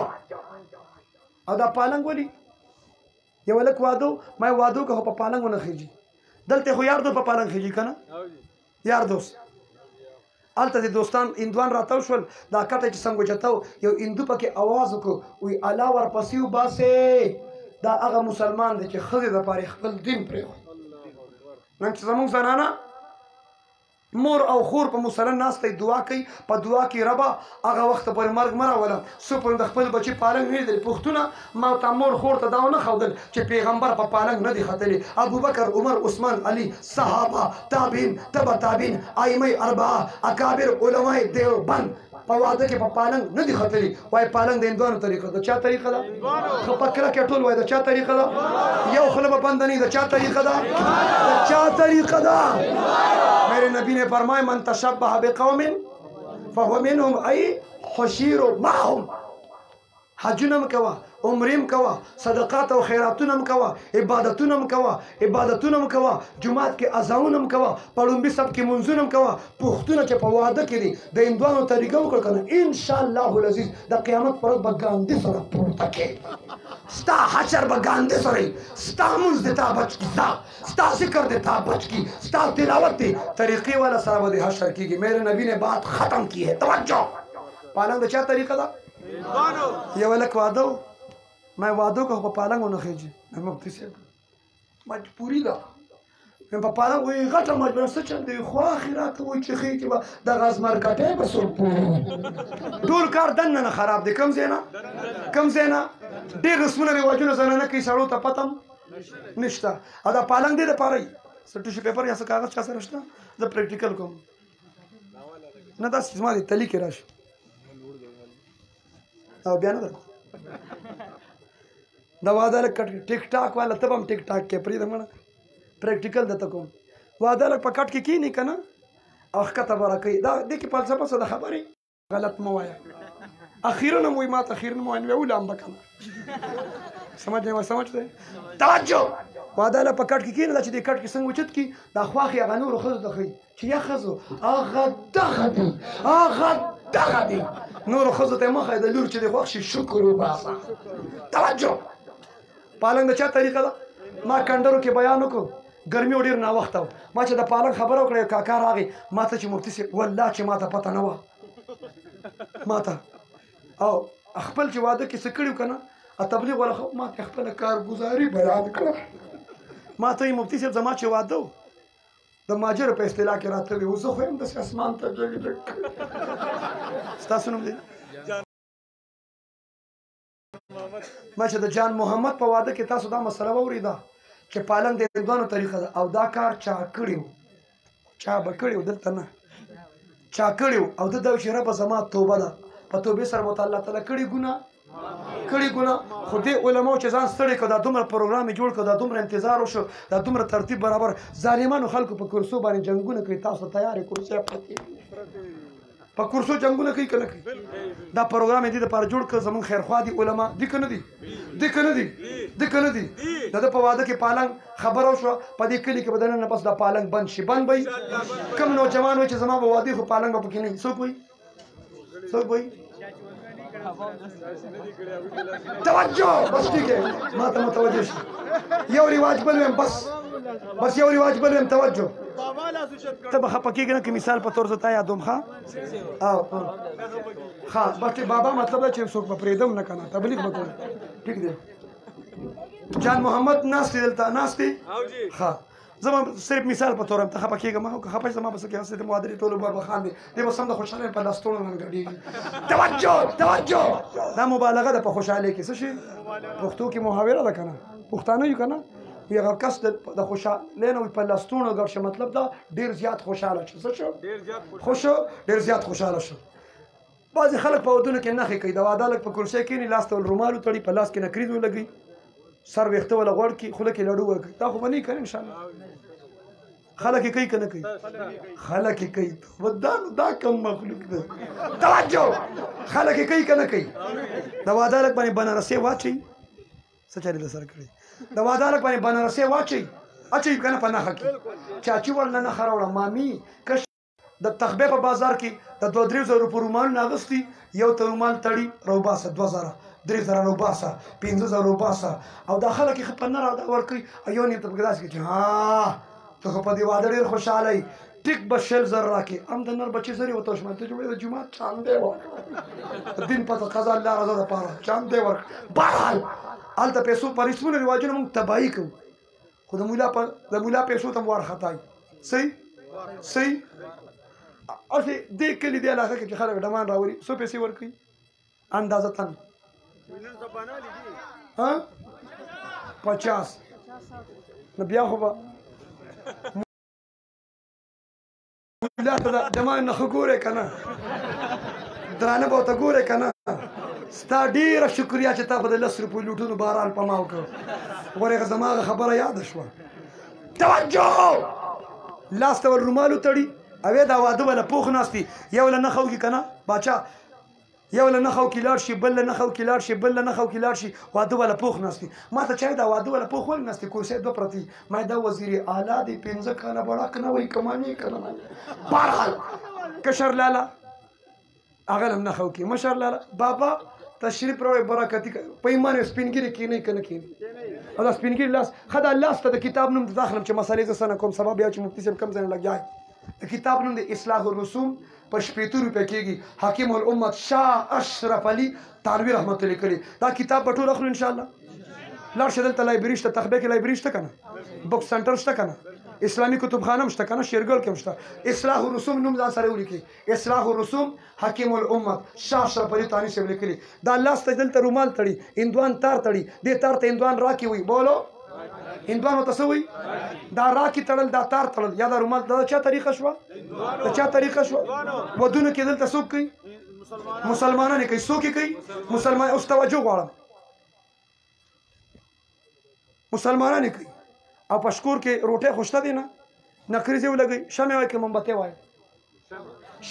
او دا پالنګ ولي یو لک وادو ما وادو که په پالنګ ونه خېږي دلته خو یار دو په پالنګ خېږي که نه یار دوست هلته د دوستان هندوان راتاو شول دا کټه چې څنګه چتاو یو هندو پکې اواز وکړو وایي الله ورپسې وباسې دا هغه مسلمان دی چې ښځې دپاره خپل دین پرېښود نن چې زموږ زنانه مور او خور په مصلی ناسته دعا کوي په دعا کې ربه هغه وخت پورې مرګ مه راوله څو پورې د خپل بچي پالنګ نه لیدلې پښتونه ما ته مور خور ته دا ونه ښودل چې پیغمبر په پالنګ نه دی ختلی ابوبکر عمر عثمان علي صحابه تابعین تبع تابعین ائمه اربعه اکابر علماء دیوبند په واده کې په پالنګ نه دی ختلی وای پالنګ د هندوانو طریقه ده چا طریقه ده خو پکره کې ټول وای د چا طریقه ده یو خوله به بنده نه د چا طریقه ده د چا طریقه ده میرے نبی نے فرمایا من تشبہ بقوم فهو منهم ای حشیر معهم حجونم کوا عمریم کوا صدقات او خیراتونم کوا عبادتونم کوا جمعات کې اذانونم کوا پړومبي سب کې منځونم کوا پښتونه چې په واده کې دي د هندوانو طریقه وکړه کنه ان شاء الله العزیز د قیامت پر ورځ به ګاندي سره پورته کې ستا حشر به ګاندي سره ستا منځ د تا بچ کی ستا ذکر د تا بچ کی ستا تلاوت دی طریقې والا سره به حشر کیږي میرے نبی نے بات ختم کی ہے توجہ پالنګ د چا طریقه ده یو لک واده ما واده کو په پالنګ نه خېږي مفتي صاحب مجبوری ده په پالنګ وي غټه مجبور څه چل دی خو اخرات وي چې خېږي د غاز مارکټه به سر ټول کار دنه خراب دي کم زینا ډېر رسمونه رواجونه زنانه کوي سړو ته پتم نشته او دا پالنګ دی د پاره څه ټیشو پیپر یا څه کاغذ چا سره شته د پریکټیکل کوم نه دا سیمه دي تلی کې راشي او بیا نه دا واده لک ټیک ټاک والا ته هم ټیک ټاک کې پرې دمنه پریکټیکل دته کوم واده لک په کټ کې کی نه کنه او ښکته برکې دا د کې فلسفه څه د خبرې غلط مو وایا اخیرا مو ما ته اخیرا مو ان ویول ام بکنه سمجھتے توجه واده لک په کټ کې کی نه چې د کټ کې څنګه وچت کی دا خواخي هغه نور خزو ته خي چې یا خزو هغه دغه دی نور خزو ته مخه د لور چې د خوښ شکر وباسه توجه پالنګ د چا طریقه ده ما کندرو کې بیان وکړ ګرمي ډیر نه وخت ما چې د پالنګ خبره وکړه کاکا راغی ما ته چې مفتي سي والله چې ما ته پته نه و ما ته او خپل چې واده کې څه کړیو کنه تبلیغ ولا ما ته خپل کارګزاري بیان کړه ما ته مفتي صاحب زما چې واده د ماجر په اصطلاح کې راته وي زه خو هم د اسمان ته جګ ستاسو نوم دی ما چې د جان محمد په واده کې تاسو دا مسله واوریده چې پالنګ د هندوانو طریقه ده او دا کار چا کړیو چا به کړیو دلته نه چا کړیو او د دا چې رب زما توبه ده په توبې سره مو الله تعالی کړي ګناه خو دې علماو چې ځان ستړي کړه دا دومره پروګرام یې جوړ کړه دا دومره انتظار وشو دا دومره ترتیب برابر ظالمانو خلکو په کرسو باندې جنګونه کوي تاسو تیارې کرسۍ پرتې په کرسو جنګونه کوي که نه کوي دا پروګرام یې دې دپاره جوړ کړه زمونږ خیرخوا دي علما دي که نه دي د ده په واده کې پالنګ خبره وشوه په دې کلي کې به دننه بس دا پالنګ بند شي بند به کم نوجوان وایي چې زما به واده خو پالنګ به پکې نه وي څوک وایي توجه بس ٹھیک ہے ما ته متوجه شي یو رواج بل ویم بس یو رواج بل ویم توجه ته به خپه کېږې نه که مثال په طور زه تا یادوم ښه بس بابا مطلب دا چې څوک به پرېږدم نه که نه تبلیغ به کوم ټیک دی جان محمد ناست دی دلته ناست دی ښه زما صرف مثال په تور هم ته خپه کېږم او که خپه شي زما به څه کې هسې د معادرې ټولو بربخان دی دی به سم د خوشحالۍ په لاستوڼو نه ګډېږي توجه دا مبالغه ده په خوشحالۍ کې څه شي پښتو کې محاوره ده که نه پښتانه یو که نه وي هغه کس د خوشحالۍ نه په لاستوڼو ګډ شه مطلب دا ډېر زیات خوشحاله شو څه شو ډېر زیات خوشحاله شو بعضې خلک په ودونو کې نښې کوي د واده لږ په کرسۍ کښېني لاس ته ول رومال وتړي په لاس کې نکریز ولګوي سر ویخته ولا غوړ کی خوله کې لډو ورکړي دا خو به نه یې که نه انشاءالله خلک یې کوي که نه کوي خلک یې کوي دا کم مخلوق دی توجه خلک یې کوي که نه کوي د واده هلک باندې بنارسۍ واچوي څه چارې د سره کړی د واده هلک باندې بنارسۍ واچوي اچوي که نه په نښه کې چاچي ورنه نښه راوړه مامي کش د تخبې په بازار کې د 2-3 روپو رومالونه اغوستي یو ته رومال تړي راوباسه 2000 3,000 روباسه 5,000 روباسه او دا خلک یې ښه په نه راوده ورکوي یو نیم ته پکې داسې کوي چې ته خو په دې واده ډېر خوشحاله یې ټیک به 100,000 راکړې هم د نر بچې زرې ورته وشمه ته جوړې د جومات چاندې ورکړه دین پته قضا الله رضا دپاره چاندې ورکړه بهرحال هلته پیسو په رسمونو رواجونو موږ تباهي کوو خو د مولا پیسو ته م وارخطا صحیح صحیح هسې دې کلي دې علاقه کې چې خلک ډمان راولي څو پیسې ورکوي اندازتن 50 نو بیا خو به مولا ته د ډمان نه خو ګورې که نه درانه به ورته ګورې که نه ستا ډېره شکریا چې تا په د 10 روپیو لوټونو باران په ما وکړ ورېغه زما هغه خبره یاده شوه توجه لاس ته ور رومال وتړي اوې دا واده به له پوخ ناست دي یو له نښه وکړي که نه باچا یو له نښه وکړي لاړ شي بل له نښه وکړي لاړ شي بل له نښه وکړي لاړ شي واده به له پوخ ناست دي ما ته چای دا واده به له پوخ ولې ناست دي کرسۍ 2 پرتې ما دا وزیر اعلی دی 15 کاله بړک نه وایي که مانې که نه مانې بهرحال کشر لاله هغه له هم نښه وکړي مشر لاله بابا تشریف راوړئ برکتي په ایمان یې سپینګیري کښېنئ که نه کښېنئ او دا سپینګیري لاس ښه دا لاس ته د کتاب نوم ته داخلم چې مسلې زه څه نه کوم سبا بیا چې مفتي صاحب کوم ځای نه لګیا د کتاب نوم د اصلاح الرسوم په 80 روپۍ کېږي حکیم الامت شاه اشرف علي تانوي رحمت الله کړي دا کتاب به ټول اخلو انشاءالله لاړ شئ دلته لایبرري شته تخبې کې لایبرري شته که نه بک سنټر شته که نه اسلامي کتابخانه هم شته که نه شیرګل کې هم شته اصلاح الرسوم نوم ځان سره ولیکئ اصلاح الرسوم حکیم الامت شاه اشرف علي تانوي صاحب لیکلي دا لاس ته دلته رومال تړي هندوان تار تړي دې تار ته هندوان راکې وایي بولو هندوان ورته څه وایي دا راکې تړل دا تار تړل یا دا رومال دا چا طریقه شوه د چا طریقه شوه ودونو کې دلته څوک کوي مسلمانان یې کوي څوک یې کوي مسلمان اوس توجه غواړم مسلمانان یې کوي او په شکور کې روټۍ خو شته دی نه نکریزې ولګوئ شمې وایي که مومبتۍ وایي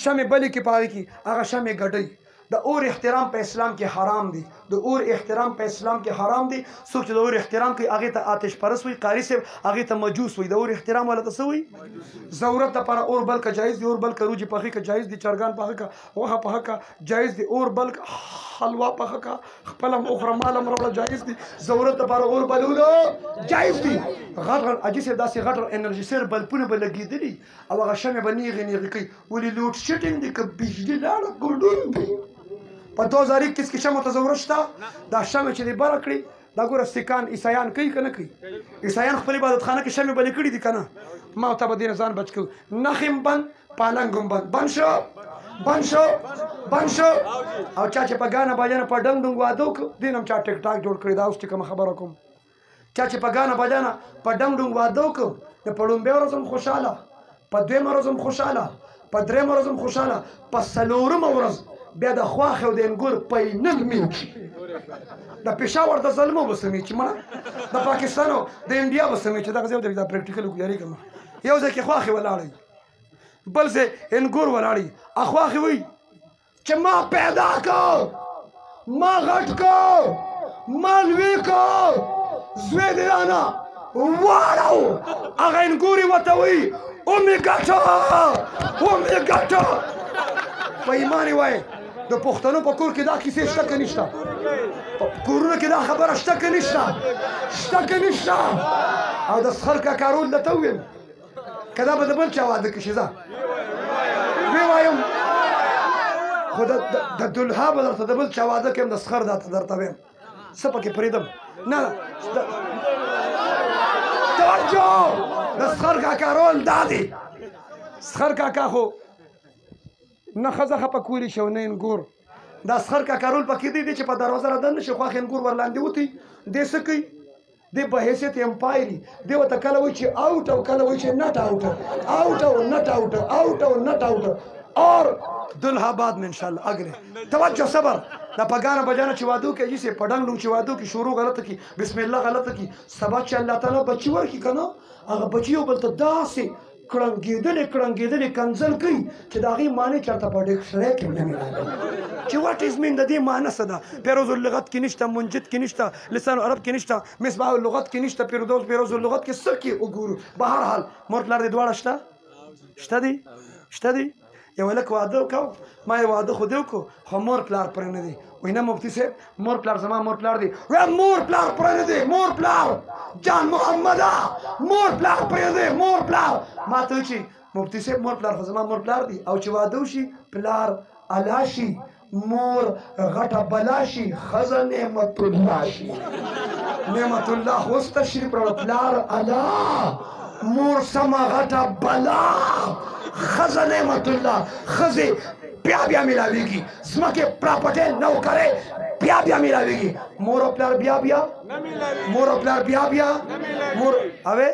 شمې بلې کې په هغې کې هغه شمې ګډوي د اور احترام په اسلام کې حرام دی د اور احترام په اسلام کې حرام دی څوک چې د اور احترام کوي هغې ته آتش پرست وایي قاري صاحب هغې ته مجوس وایي د اور احترام والا ته څه وایي ضرورت دپاره اور بل که جایز دی اور بل که روجې پخې که جایز دي چرګان پخه که غوښه پخه که جایز دی اور بل که حلوا پخه که خپل هم وخوره مال هم راوړه جایز دی ضرورت دپاره اور بلولو جایز دي غټ غټ حاجي صاحب داسې غټ انرژي سیر بلپونه به لګېدلي او هغه شمې به نیغې نیغې کوي ولې لوډ شیډینګ دی که بجلي لاړه ګډون دی په 2021 کې شمو ته ضرورت شته دا شمې چې دی بره کړي دا ګوره سیکان عیسایان کوي که نه کوي عیسایان خپل عبادتخانه کې شمې بلې کړي دي که نه ما ورته به دې نه ځان بچ کړو نښې هم بند پالنګ هم بند شو بند شو بند شو او چا چې په ګانه باجانه په ډنګ ډنګ واده وکړو دې نه هم چا ټیک ټاک جوړ کړی دا اوس چې کومه خبره کوم چا چې په ګانه باجانه په ډنګ ډنګ واده وکړو نو په لومبۍ ورځ هم خوشحاله په دویمه ورځ هم خوشحاله په درېیمه ورځ هم خوشحاله په څلورمه ورځ بیا د خواښې او د انګور پینل میچ د پېښور د زلمو به سمیچ مړه د پاکستان او د انډیا به سمیچ دغه ځای دا پریکټیکل وکړو یارېږم یو ځای کې خواښې ولاړئ بل ځای انګور ولاړئ خواښې وایي چې ما پیدا کو ما غټ کو ما لوی کو زوی دې رانه واړو هغه انګور یې ورته وایي ومې ګټه ومې ګټه په ایمان یې وایي د پښتنو په کور کې دا کیسې شته که نشته کورونو کې دا خبره شته که نشته شته که نشته او د سخر کاکا رول درته وویم که دا به د بل چا واده کې شي زه ویې وایم خو د دلها به درته د بل چا واده کې هم د سخر درته ویم څه پکې پرېږدم نه توجه د سخر کاکا رول دا دی سخر کاکا خو نه ښځه خپه کولی شي او نه انګور دا سخر کاکا رول پکې دی چې په دروازه را دننه شي خواښې انګور ورلاندې وتی دی څه کوي دی په حیثیت امپایري دی ورته کله وایي چې آوټ او کله وایي چې نټ آوټ آوټ او نټ آوټ آوټ او نټ آوټ اور دلها بعد میں انشاءاللہ اگلے توجہ صبر دا پګانه بجانه چې واده وکړي جیسې په ډنګ ډنګ چې واده وکړي شروع غلطه کړي بسم الله غلطه کړي سبا چې الله تعالی بچي ورکړي که نه هغه بچي یو بل ته داسې کړنګېدلې کنځل کوي چې د هغې معنی چېرته په ډکشنرۍ کې نه میلاوي چې واټ از مین د دې معنی څه ده پیروز اللغت کې نشته منجد کې نشته لسان عرب کې نشته مصباح اللغت کې نشته پیروز اللغت کې څه کې وګورو بهرحال مور پلار دې دواړه شته دي یو هلک واده وکړو ما یې واده خو دې وکړو خو مور پلار پرې نه دی وایي نه مفتي صاحب مور پلار زما مور پلار دی مور پلار پرې نه دی مور پلار جان محمده مور پلار پرې دی مور پلار ما ته وایي چې مفتي صاحب مور پلار خو زما مور پلار دی او چې واده وشي پلار الا شي مور غټه بلا شي ښځه نعمت الله شي نعمت الله خو اوس تشریف راوړه پلار الله مور سمه غټه بلا ښځه نعمت الله ښځې بیا بیا میلاویږي ځمکې پراپرټۍ نوکرۍ بیا بیا میلاویږي مور او پلار بیا بیا مور او پلار بیا بیا مور اوې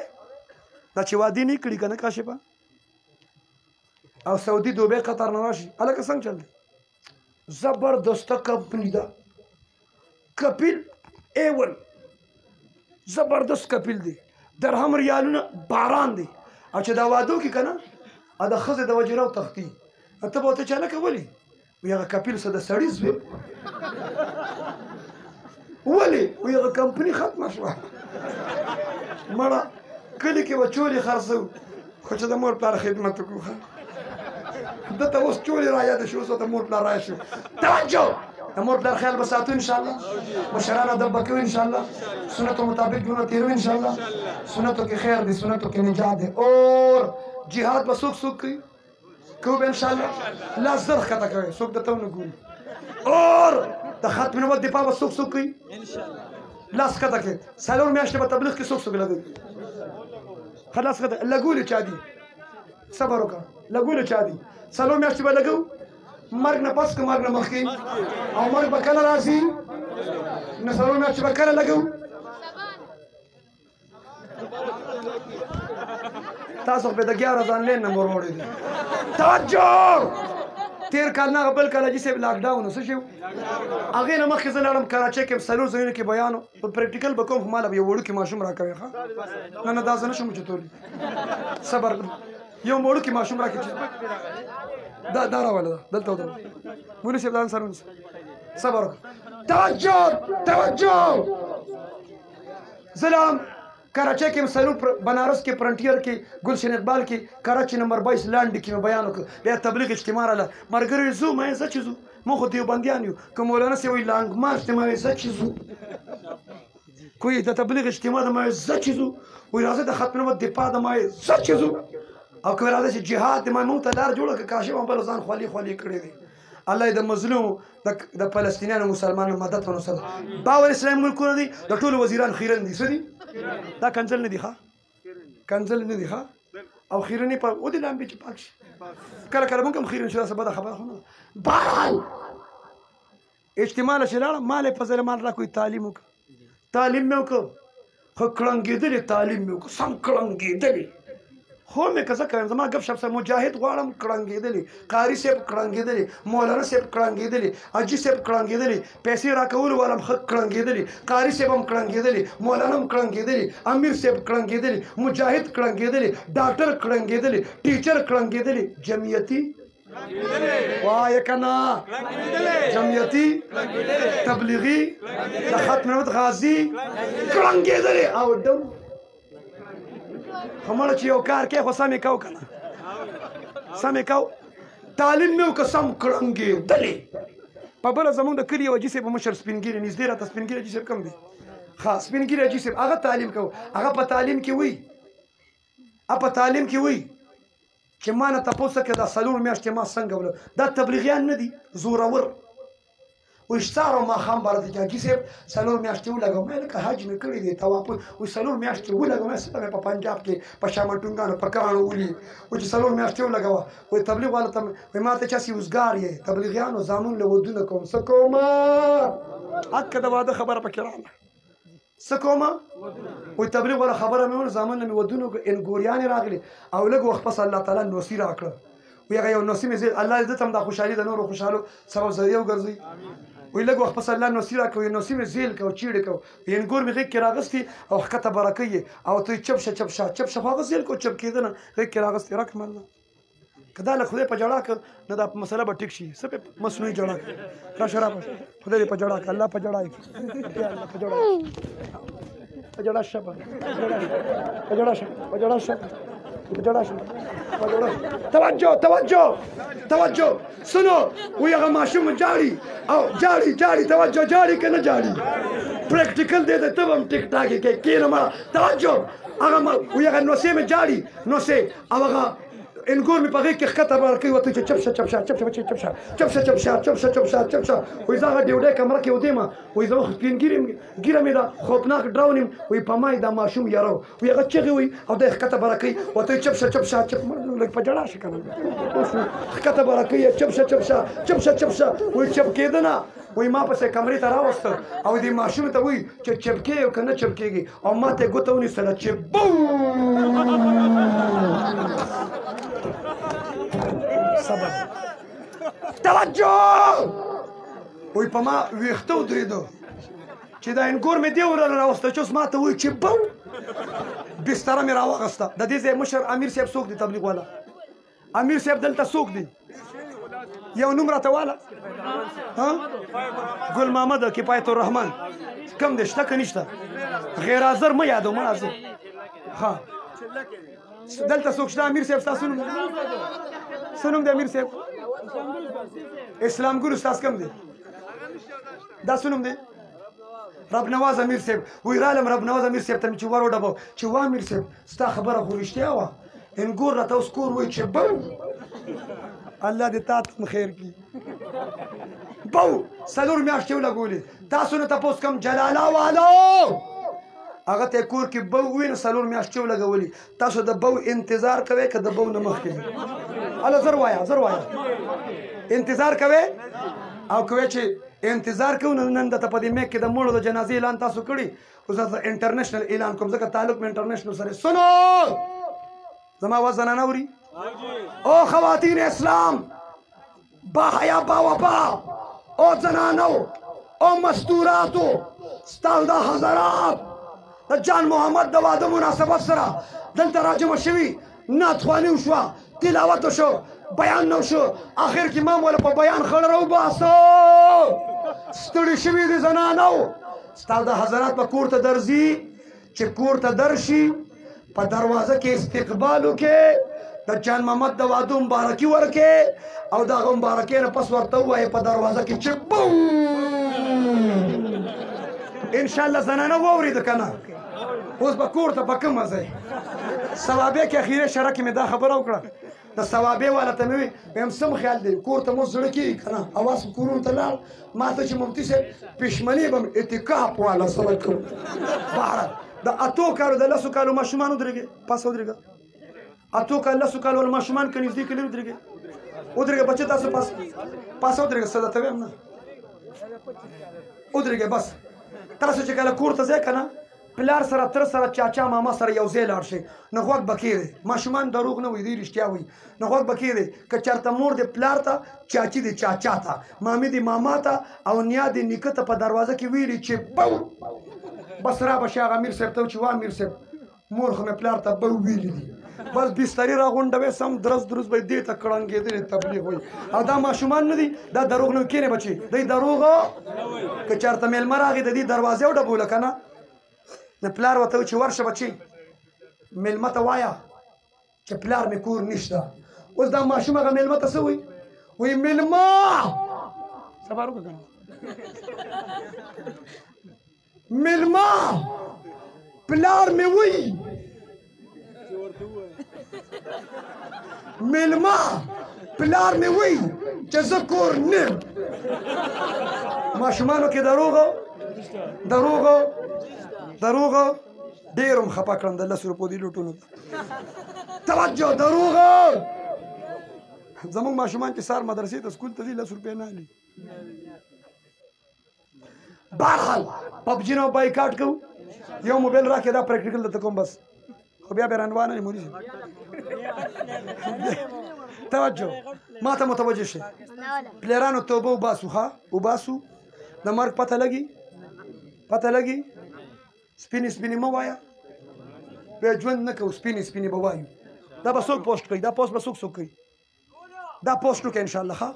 دا چې وادي نه کړي که نه کاشفه او سعودي دوبۍ قطر نه راشي هلکه څنګه چل دی زبردسته کمپني ده کپیل A1 زبردست کپیل دی درهم ریالونه باران دی او چې دا وادو کې که نه دا ښځې د وجې راوتښتي ته به ورته چالکه ولې وایي هغه کپیل څه د سړي زوی ولې وایي هغه کمپني ختمه شوه مړه کلي کې به چولې خرڅوو خو چې د مور پلار خدمت وکړو دته اوس چولې را یاده شو اوس ورته مور پلار رایاد شو توجه د مور پلار خیال به ساتو انشاءالله مشران ادب به کوو انشاءالله سنتو مطابق ژوند تېروو انشاءالله سنتو کې خیر دی سنتو کې نجات دی اور جهاد به څوک څوک کوي کوو به انشاءالله لاس زر ښکته کوئ څوک درته ونه ګوري اور د ختم نبوت دفاع به څوک څوک کوي لاس ښکته کوي څلور میاشتې به تبلیغ کې څوک څوک لګوي ښه لاس ښکته لګولې چا دي صبر وکړه لګولې چا دي څلور میاشتې به لګو مرګ نه پس که مرګ نه مخکې او مرګ به کله راځي نو څلور میاشتې به کله لګو تاسو خو به د 11 آنلاین نمبر وړی دی توجه تېر کال نه هغه بل کال حاجي صاحب لاکډاون څه شي هغې نه مخکې زه لاړم کراچۍ کې څلور ځایونو کې بیان و په پریکټیکل به کوم خو ماله به یو وړوکي ماشوم راکوې ښه نه نه دا زه نه شم اوچتولی صبر یو وړوکي ماشوم راکړي چې دا راوله ده دلته ودرو مولوي صاحب ځان سره ونیسه صبر وکړه توجه توجه زه لاړم کراچۍ کې سلور بنارس کې فرنټیر کې ګلشن اقبال کې کراچۍ نمبر 22 لاندې کې مې بیان وکړ بیا تبلیغ اجتماع راله ملګري ځو ما زه چې ځو موږ خو دیوبندیان یو که مولانا صاحب وایي لانګ مارچ ته ما زه چې ځو کوی د تبلیغ اجتماع د ما زه چې ځو وایي راځه د ختم نبوت دفاع د ما زه چې ځو او که راځه چې جهاد د ما موږ ته لار جوړه کړه کاشف هم بل ځان خولي خولي کړی دی الله د مظلوم د فلسطینیانو مسلمانانو مدد ونصر باور اسلامي ملکونه دي د ټولو وزیران خیرن دي څه دي دا کنځل نه دي ښه کنځل نه دي ښه او خیرنې په ودې لامبې چې پاک شي کله کله موږ هم خیرن شو دا څه بده خبره خو نه بهرحال اجتماع له چې لاړم ما له فضل مان را کوئی تعلیم وکړه تعلیم مې وکړ خو کړنګېدلې تعلیم مې وکړ سم کړنګېدلې خو مې که زه کوم زما ګپ شپ سره مجاهد غواړم کړنګېدلې قاري صاحب کړنګېدلې مولانا صاحب کړنګېدلې حاجي صاحب کړنګېدلې پیسې راکولو والم ښه کړنګېدلې قاري صاحب هم کړنګېدلې مولانا هم کړنګېدلې امیر صاحب کړنګېدلې مجاهد کړنګېدلې ډاکټر کړنګېدلې ټیچر کړنګېدلې جمعیتي وایه که نه جمعیتي تبلیغي د ختم نبوت غازي کړنګېدلې او ډم همړه چې یو کار کوي خو سمې کو که نه سمې کو تعلیم مې وکړه سم کړنګېدلې په بله زمونږ د کلي یو حاجي صاحب مشر سپین ږیري نږدې راته سپین ږیري حاجي صاحب کوم دی ښه سپین ږیري حاجي صاحب هغه تعلیم کوو هغه په تعلیم کې وایي په تعلیم کې وایي چې ما نه تپوس وکړه دا څلور میاشتې ما څنګه ولګ دا تبلیغیان نه دي زورور وایي سهار او ماښام به راته چې حاجي صاحب څلور میاشتې ولګوم ما لکه حج مې کړی دی طواف وایي څلور میاشتې ولګوم څه مې په پنجاب کې په شامټونګانو په کاڼو ولي وایي چې څلور میاشتې ولګوه وایي تبلیغ والا ته وایي ما ته چاسې اوزګار یې تبلیغیانو زامن له ودونه کوم څه کومه حقه د واده خبره پکې راغله څه کومه وایي تبلیغ والا خبره مې ونه زامن له مې ودونه انګوریانې راغلې او لږ وخت پس الله تعالی نوسي راکړه وایي هغه یو نوسي مې الله دې ته هم دا خوشحالي د نورو خوشحالو سبب ذریعه وګرځوي وایي لږ وخت پس الله نوسي راکوي نوسي مې زیل کو چیړې کو انګور مې غېږ کې راغستې او ښکته به راکوي او ته چپ شه چپ شه چپ شه خو هغه زیل کو چپ کېده نه غېږ کې راغستې راکړه مله که دا له خدای په جړا کړه نه دا مسله به ټیک شي څه په مصنوعي جړا کړه راشه راپه خدای دې په جړا کړه الله په جړا یې الله په جړا په جړا شه په جړا شه په جړا شه توجه توجه توجه سنو وی هغه ماشوم جاړي او جاړي توجه جاړي که نه جاړي پریکټیکل دی د ته به هم ټیک ټاک یې کوي کښېنه مړه توجه هغه وی هغه نوسې مې جاړي نوسې او هغه انګور مې په غېږ کې ښکته بار کوي ورته چې چپشه چپشه چپشه بچې چپشه چپشه چپشه چپشه چپشه چپشه وایي زه هغه ډیوډۍ کمره کې ودیم وایي زه سپین ګیره مې ده خوفناک ډراون یم وایي په ما یې دا ماشوم یاره وایي هغه چغې وایي او دا یې ښکته باره کوي ورته وایي چپشه چپشه لږ په ژړا شي که نه ښکته باره کوي چپشه چپشه چپشه چپشه وایي چپ کېده نه وایي ما پسې کمرې ته راوسته او دې ماشوم ته وایي چې چپکې او که نه چپکېږي او ما ته یې ګوته ونیسله چې صبر توجه وایي په ما ویښته ودرېده چې دا انګور مې دې ورله راوسته چې اوس ما ته وایي چې بو بستره مې راواغسته د دې ځای مشر امیر صاحب څوک دی تبلیغ والا امیر صاحب دلته څوک دی یو نوم راته واله ګل محمد کفایت الرحمن کم دی شته که نشته غیر حاضر مه یادو مه حاضر ها دلته څوک شته امیر صاحب ستاسو نوم څه نوم دی امیر صاحب اسلام ګل استاذ کم دی دا څه نوم دی رب نواز امیر صاحب وی رالم رب نواز امیر صاحب ته مې چې ور وډبو چې وا امیر صاحب ستا خبره خو رښتیا وه انګور راته اوس کور وایي چې بو الله دې تا ته خیر کړي بو څلور میاشتې ولګولې تاسو نه تپوس کوم جلاله والو هغه ته کور کې بو وي نو څلور میاشتې ولګولې تاسو د بو انتظار کوئ که د بو نه مخکې هله زر وایه انتظار کوئ او کوئ چې انتظار کوو نو نن درته په دې میک کې د مړو د جنازې اعلان تاسو کړي اوس درته انټرنیشنل اعلان کوم ځکه تعلق مې انټرنیشنل سره سنو زما آواز زنانه اوري او خواتین اسلام با حیا با وفا او زنانو او مستوراتو ستاسو دا حضرات د جان محمد د واده مناسبت سره دلته راجمع شوي نعتخواني وشوه تلاوت وشو بیان نه وشو آخر کې امام والا په بیان خړ راوباسو ستړي شوي دي زنانو ستاسو د حضرات په کور ته درځي چې کور ته درشي په دروازه کې استقبال وکړي د جان محمد د واده مبارکي ورکړي او د هغه مبارکۍ نه پس ورته ووایي په دروازه کې چې بو انشاءالله زنانه واورېده که نه اوس به کور ته په کومه ځای ثوابې کې اخیري شره کې مې دا خبره وکړه د ثوابې والا ته مې وویل وایم څه خیال دی کور ته مو زړه کېږي که نه اواز کورونو ته لاړ ما ته چې مفتي صاحب پښمنې به م اعتکاف والا سره کوم بهره د اتو کالو د لسو کالو ماشومان ودرېږي پاس ودرېږه اتو کال لسو کالو والا ماشومان که نږدې کلي ودرېږي ودرېږه بچه تاسو پاس ودرېږه څه درته ویم نه ودرېږئ بس تاسو چې کله کور ته ځئ که نه پلار سره تر سره چاچا ماما سره یو ځای لاړ شي نو غوږ به کېږدئ ماشومان دروغ نه وایي دوی رښتیا وایي نو غوږ به کېږدئ که چېرته مور دې پلار ته چاچي دې چاچا ته مامي دې ماما ته او نیا دې نیکه ته په دروازه کې ویلي چې بو بس را به شي هغه امیر صاحب ته چې وا امیر صاحب مور خو مې پلار ته بو ویلي دي بس بسترې راغونډوي سم درز به دې ته کړنګېدلې تبلیغ وایي او دا ماشومان نه دي دا دروغ نه کېنې بچي دی دروغ که چېرته میلمه راغی د دې دروازې وډبوله که نه نه پلار ورته چې ورشه بچي میلمه ته وایه چې پلار مې کور نشته اوس دا ماشوم هغه میلمه ته څه وایي وایي میلمه سبا وکړه که نه میلمه پلار مې وایي میلمه پلار مې وایي چې زه کور نه یم ماشومانو کې دروغ ډېر هم خفه کړم د 10 روپو دې لوټونو توجه دروغ زموږ ماشومان چې سهار مدرسې ته سکول ته ځي 10 روپۍ نه اخلي بهرحال پبجي نه بایکاټ کوو یو موبایل راکړې دا پریکټیکل درته کوم بس خو بیا به رانوانه نه مولي توجه ما ته متوجه شئ پلیرانو توبه وباسو ښه وباسو د مرګ پته لګي سپینې مه وایه بیا ژوند نه کوو سپینې به وایو دا به څوک پوسټ کوي دا پوسټ به څوک کوي دا پوسټ وکړئ انشاءالله ښه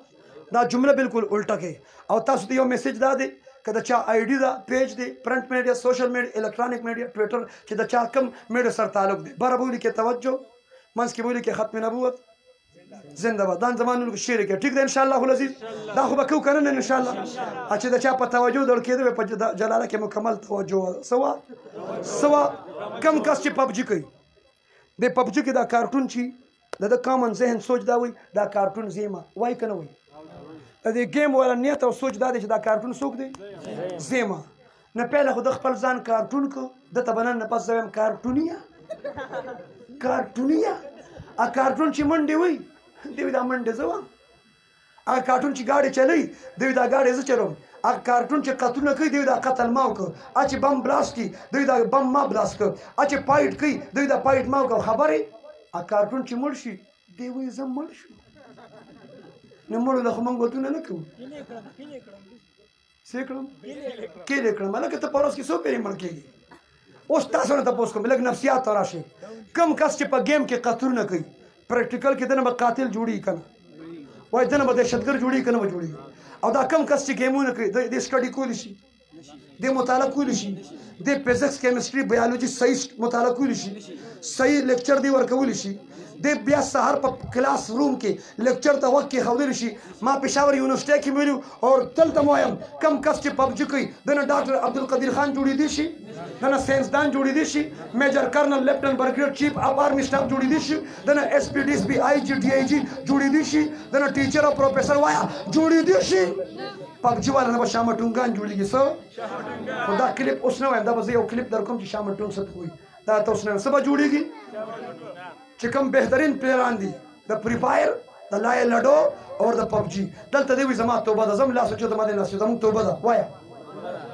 دا جمله بالکل الټه کوي او تاسو ته یو میسیج دا دی که د چا آی ډي ده پیج دی پرنټ میډیا سوشل میډیا الکترانیک میډیا ټویټر چې د چا کم میډیا سره تعلق دی بره به ولیکئ توجه منځ کې به ولیکئ ختم نبوت زنده باد دا زمانونو کې شعر کې ټیک ده انشاءالله العزیز دا خو به کوو که نه انشاءالله چې د چا په توجه دړ کېده وي په جلاله کې مکمل توجه سوا کم کس چې پبجي کوي د پبجي کې دا کارټون چې د کامن ذهن سوچ دا وایي دا کارټون زیمه وایي که نه وایي د دې ګیم والا نیت او سوچ دا دی چې دا کارټون څوک دی زیمه نه پیله خو د خپل ځان کارټون کو دته به نن نه پس زه وایم کارټونیه کارټون چې منډې وایي دی وایي دا منډې زه وم هغه کارټون چې ګاډي چلوي دی وایي دا ګاډي زه چلوم هغه کارټون چې قتلونه کوي دی وایي دا قتل ما وکړه هغه چې بم بلاست کړي دی وایي دا بم ما بلاست کړه هغه چې پایټ کوي دی وایي دا پایټ ما وکړه خبرې هغه کارټون چې مړ شي دی وایي زه مړ شو نه مړو له خو موږ ودونه نه کوو څه کړم کیلې کړم هلکه ته په ورځ کې څو پېرې مړ کېږي اوس تاسو نه تپوس کوم لږ نفسیات ته راشئ کوم کس چې په گیم کې قتلونه کوي پریکټیکل کې دنه به قاتل جوړي که نه وایي دنه به دهشتګر جوړي که نه به جوړي او دا کم کس چې گیمونه کوي د سټډي کولی شي د مطالعه کولی شي د فزکس کیمسټري بیالوجي صحیح مطالعه کولی شي صحیح لیکچر دی ورکولی شي د بیا سهار په کلاس روم کې لیکچر ته وخت کې ښودلی شي ما پېښور یونیورسټۍ کې ویلي او دلته مو وایم کم کس چې پبجي کوي دنه ډاکټر عبدالقدیر خان جوړېدی شي دنه ساینسدان جوړېدی شي میجر کرنل لیفټننټ برګریډ چیف اف آرمي سټاف جوړېدی شي دنه ایس پي ډي ایس پي آی جي ډي آی جي جوړېدی شي دنه ټیچر او پروفیسر وایا جوړېدی شي پبجي والا نه به شامټونګان جوړېږي څه خو دا کلیپ اوس نه وایم دا به زه یو کلیپ در کوم چې شامټون څه ته وایي دا ته اوس نه وایم څه به جوړېږي چې کوم بهترین پلیران دي د فری فایر د لای لډو او د پبجي دلته دی وایي زما توبه ده زم لاس اوچته ما دې لاس اوچته زموږ توبه ده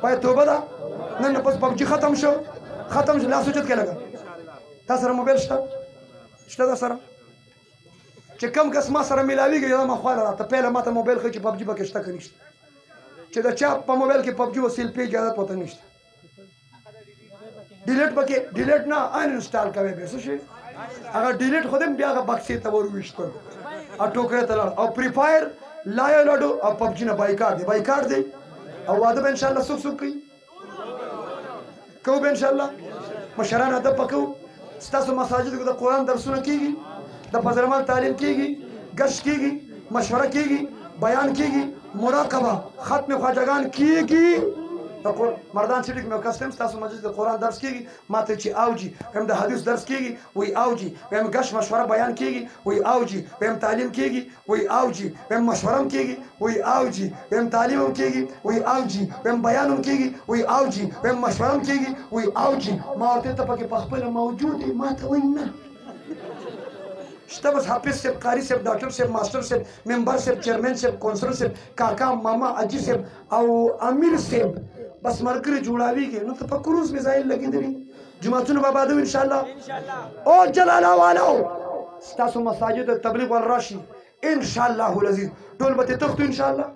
وایه توبه ده نن نه پس پبجي ختم شو لاس اوچت کې لګه تا سره موبایل شته دا سره چې کوم کس ما سره میلاویږي دا ما خواله راته پیله ما ته موبایل ښایي چې پبجي پکې شته که نشته چې د چا په موبایل کې پبجي وسیل پې اجازت ورته نشته ډیلیټ پکې ډیلیټ نه ان انسټال کوي بیا څه شي هغه ډیلیټ خو دې بیا هغه بکسې ته ور وویشتل او ټوکرې ته لاړ او فری فایر لایو لډو او پبجي نه بایکاټ دی او واده به انشاءالله څوک کوي کوو به انشاءالله مشران ادب به کوو ستاسو مساجدو کې د قرآن درسونه کېږي د فضلمال تعلیم کېږي ګشت کېږي مشوره کېږي بیان کېږي مراقبه ختم خواجګان کېږي مردان سیټي کې مې کستم ستاسو مسجد د قرآن درس کېږي ما ته چې اوجي ویم د حدیث درس کېږي وایي اوجي ویم ګشت مشوره بیان کېږي وایي اوجي ویم تعلیم کېږي وایي اوجي ویم مشوره هم کېږي وایي اوجي ویم تعلیم هم کېږي وایي اوجي ویم بیان هم کېږي وایي اوجي ویم مشوره هم کېږي وایي اوجي ما ورته ته پکې په خپله موجود یې ما ته وایي نه شته بس حافظ صاحب قاري صاحب ډاکټر صاحب ماسټر صاحب ممبر صاحب چیرمن صاحب کونسلر صاحب کاکا ماما اجي صاحب او امیر صاحب بس ملګري جوړاویږي نو ته په کروز میزایل لګېدلي جماعتونه به آبادوي انشاءالله او جلاله والو ستاسو مساجد تبلیغ ول راشي انشاءالله العزیز ټول به ترې تښتو انشاءالله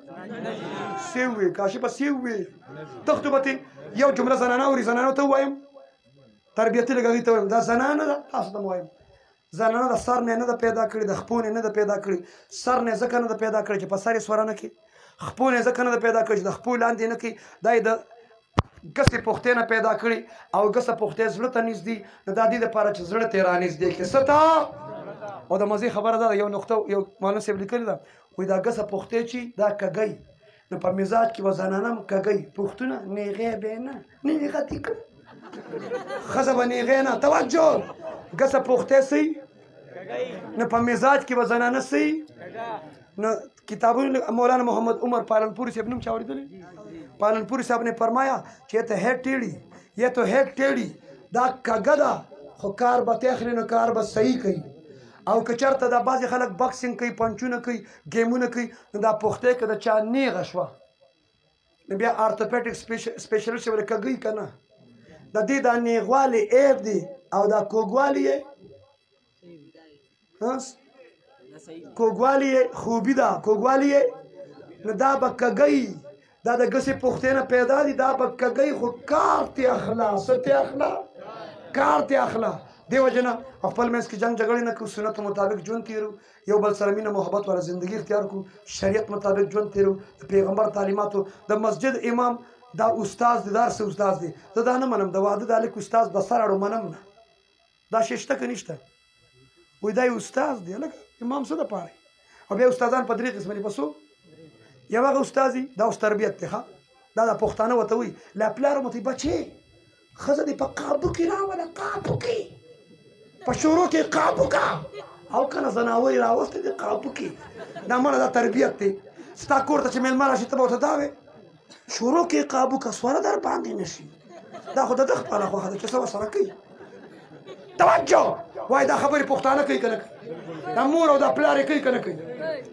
سیو وي کاشي به سیو وي تښتو به ترې یو جمله زنانه اوري زنانو ته ووایم تربیتي لږ هغوی ته ووایم دا زنانه ده تاسو ته م وایم زنانه د سر نه ده پیدا کړې د خپو نه ده پیدا کړې سر نه ځکه نه ده پیدا کړې چې په سر یې سوره نه کړي خپو نه ځکه نه ده پیدا کړې چې د خپو لاندې نه کړي دا یې د ګسې پختې نه پیدا کړي او ګسه پختې زړه ته نږدې نو دا دې دپاره چې زړه ته یې رانږدې کړي څه ته او د مزې خبره دا ده یو نقطه یو مولوي صاحب لیکلې ده وایي دا ګسه پختې چې دا کږی نو په مزاج کې به زنانه هم کږی پښتونه نیغې به یې نه نیغه دې کړه ښځه به نیغې نه توجه ګسه پختې سي نو په مزاج کې به زنانه سي نو کتابونو مولانا محمد عمر پالنپوری صاحب نوم چا اورېدلی پالنپوری صاحب نے فرمایا چې ته ہے ټیڑی یہ تو ہے ټیڑی دا کږه ده خو کار به تخلي نو کار به صحیح کوي او که چېرته دا بعضې خلک بکسینګ کوي پنچونه کوي ګیمونه کوي نو دا پختې که د چا نیغه شوه نو بیا آرتوپیډک سپیشلیسټ ورې کږوي که نه د دې دا نیغوالی عیب دی او دا کوږوالی یې کوږوالی یې خوبي ده کوږوالی یې نو دا به کږی دا د ګسې پختې نه پیدا دي دا به کږی خو کار تې اخله څه تې اخله کار تې اخله دې وجې نه خپل منځ کې جنګ جګړې نه کوو سنتو مطابق ژوند تېرو یو بل سره مینه محبت والا زندګي اختیار کړو شریعت مطابق ژوند تېرو د پیغمبر تعلیماتو د مسجد امام دا استاد دی دا څه استاد دی زه دا نه منم د واده د هلک استاد به سر اړو منم نه دا شی شته که نشته وایي دا یو استاد دی هلکه امام څه دپاره او بیا استادان په درې قسمه دي په څو یو هغه استاد دی دا اوس تربیت دی ښه دا د پښتانه ورته وایي لا پلار مو ته بچې ښځه دې په قابو کې راوله قابو کې په شورو کې قابو کا او کنه زناور یې راوستی دی قابو کې دا مړه دا تربیت دی ستا کور ته چې میلمه راشي ته به ورته دا وې شروع کې قابو که سوره در باندې نه شي دا خو د ده خپله خوښه ده چې څه ورسره کوي توجه وایي دا خبرې پښتانه کوي که نه کوي دا مور او دا پلار یې کوي که نه کوي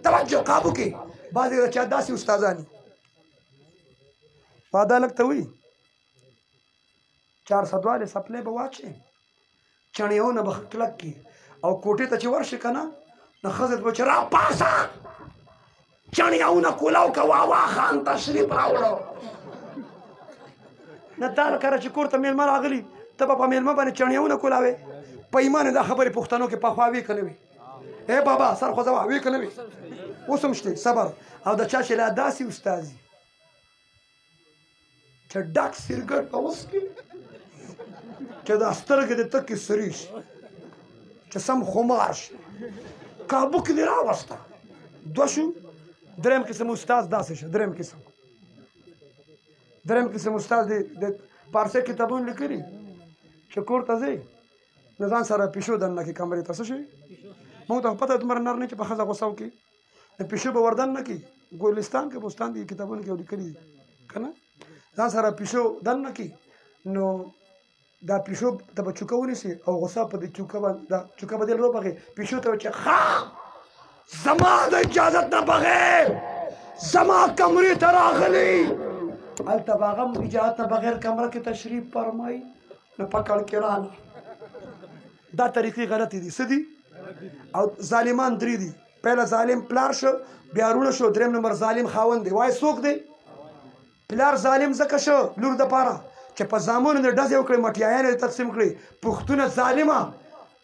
توجه قابو کې بعضې د چا داسې استادان واده لږ ته وایي 400 سپلی به واچې چڼیونه به کلک کړي او کوټې ته چې ورشي که نه نو ښځې ته به چې راپاسه چڼیونه کولاو که واوا خان تشریف راوړو نه تا لکره چې کور ته میلمه راغلي ته به په میلمه باندې چڼیونه کولاوې په ایمان دا خبرې پښتنو کې پخوا وې که نه وې ای بابا سر خوځوه وې که نه وې اوس هم شته صبر او د چا چې لا داسې استازي چې ډک سرګټ به وڅکي چې دا سترګې د تکې سرې شي چې سم خمار شي کابو کې دې راوسته دوه شو درېیم قسم استاد داسې شه درېیم قسم استاد د پارسي کتابونه لیکلي چې کور ته ځئ نو ځان سره پیشو دننه کې کمرې ته څه شي موږ ته پته دومره نر نه چې په ښځه غوسه وکړي د پیشو به ور دننه کړي ګلستان کې بوستان دي کتابونه کې لیکلي دي که نه ځان سره پیشو دننه کړي نو دا پیشو ته به چوکه ونیسي او غوسه په دې چوکه باندې دا چوکه به دې روبغې پیشو ته چې ښه زما د اجازت نه بغیر زما کمرې ته راغلی هلته به هغه هم اجازت نه بغیر کمره کې تشریف فرمایي نو پکړ کې راغله دا طریقې غلطې دي څه دي او ظالمان درې دي پهله ظالم پلار شو بیا وروڼه شو درېیم نمبر ظالم خاوند دی وایي څوک دی پلار ظالم ځکه شو لور دپاره چې په زامنو د ډزې وکړې مټیایانې یې تقسیم کړې پښتونه ظالمه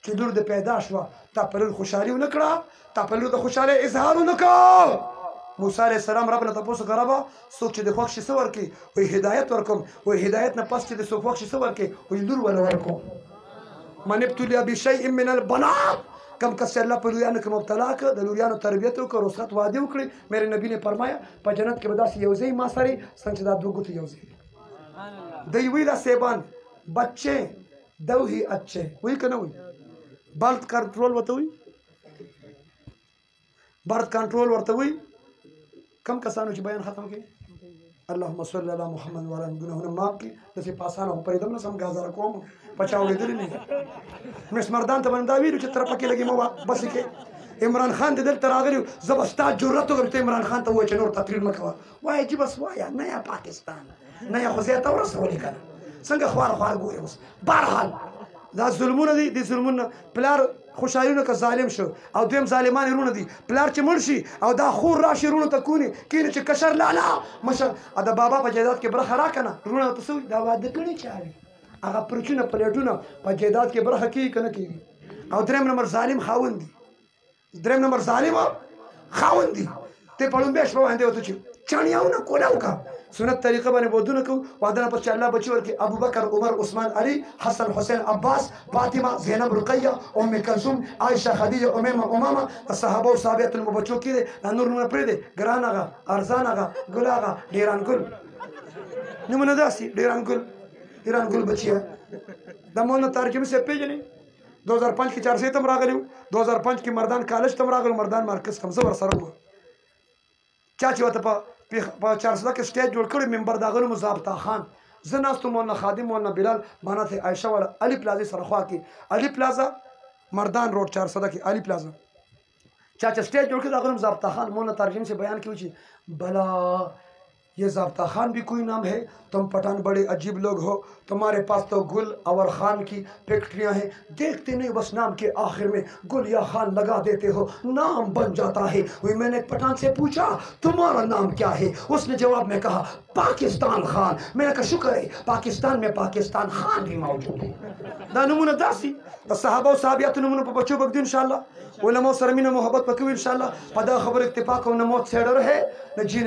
چې لور د پیدا شوه تا په لور خوشحالي ونه کړه تا په لور د خوشحالۍ اظهار ونه کړه موسی علیه السلام رب نه تپوس وکړه ربه څوک چې د خوښ شي څه ورکړي وایي هدایت ورکوم وایي هدایت نه پس چې د څوک خوښ شي څه ورکړي وایي لور وله ورکوم من ابتلي بشیء من البنات کم کس چې الله په لوریانو کې مبتلا کړه د لوریانو تربیت وکړه رخصت وعدې وکړي میرے نبی نے فرمایا په جنت کې به داسې یو ځای ما سره څنګه چې دا دوه ګوتې یو ځای دی وی دا سیبان بچے دو ہی اچھے وہی کہ نہ ہوئی برتھ کنٹرول ورته وي برتھ کنټرول ورته وي کم کسانو چې بیان ختم کړي اللهم صل علی محمد وعلى ګناهونه معاف کړي داسې په اسانه هم پرېږدم نه سم ګازاره کوم په چا اورېدلي نه مس مردان ته باندې دا ویلو چې تر پکې لګي مو بس کې عمران خان د دلته راغلی زه به ستا جرأت وکړم چې عمران خان ته ووایې چې نور تقریر مه کوه وایه چې بس وایه نه یا پاکستان نه یا خو زیاته ورسولې که نه څنګه خوار ګورې اوس بهرحال دا ظلمونه دي دې ظلمونه پلار خوشحالونه که ظالم شو او دویم ظالمان وروڼه دي پلار چې مړ شي او دا خور راشي وروڼو ته کوني کینې چې کشر لالا مشر د بابا په جایداد کې برخه راکړه نه وروڼه ورته څه وایي دا واده کړي چا وي هغه پرچونه پلیټونه په جایداد کې برخه کېږي که نه کېږي او درېیم نمبر ظالم خاوند دي درېیم نمبر ظالم خاوند دي ته په لومبۍ شپه باندې ورته چې چڼیاونه کولاو که سنت طریقه باندې ودونه کوو واده نه پس چې الله بچي ورکړي ابوبکر عمر عثمان علي حسن حسین عباس فاطمه زینب رقیه ام کلثوم عایشه خدیجه امامه صحابه او صحابیات مو بچو کې دي دا نور نومونه پرېږدي ګران هغه ارزان هغه ګل هغه ډیران ګل نومونه داسې ډیران ګل بچیه دا مولانا تارجمي صاحب پېژنې 2005 کې 400 تم راغلی 2005 کې مردان کالج تم راغلی مردان مارکز تم زه ورسره وم چا چې ورته په 400 کې سټیج جوړ کړی ممبر د هغه نوم ضابطه خان زه ناست وم مولانا خادم مولانا بلال مانا ته عایشه والا علي پلازې سره خوا کې علي پلازا مردان روډ 400 کې علي پلازا چا چې سټیج جوړ کړی د هغه نوم ضابطه خان مولانا ترجمه سے بیان کیو چې بلا یہ ضابطہ خان بھی کوئی نام ہے تم پٹھان بڑے عجیب لوگ ہو تمہارے پاس تو گل اور خان کی فیکٹریاں ہیں دیکھتے نہیں بس نام کے آخر میں گل یا خان لگا دیتے ہو نام بن جاتا ہے وہی میں نے پٹھان سے پوچھا تمہارا نام کیا ہے اس نے جواب میں کہا پاکستان خان میں نے کہا شکر ہے پاکستان میں پاکستان خان بھی موجود ہے دا نمونه داسي د صحابه او صحابيات نمونه په بچو بګدي ان شاء الله علماء سره مینه محبت پکوي ان شاء الله په دا خبر اتفاق او نموت سره رہے نجی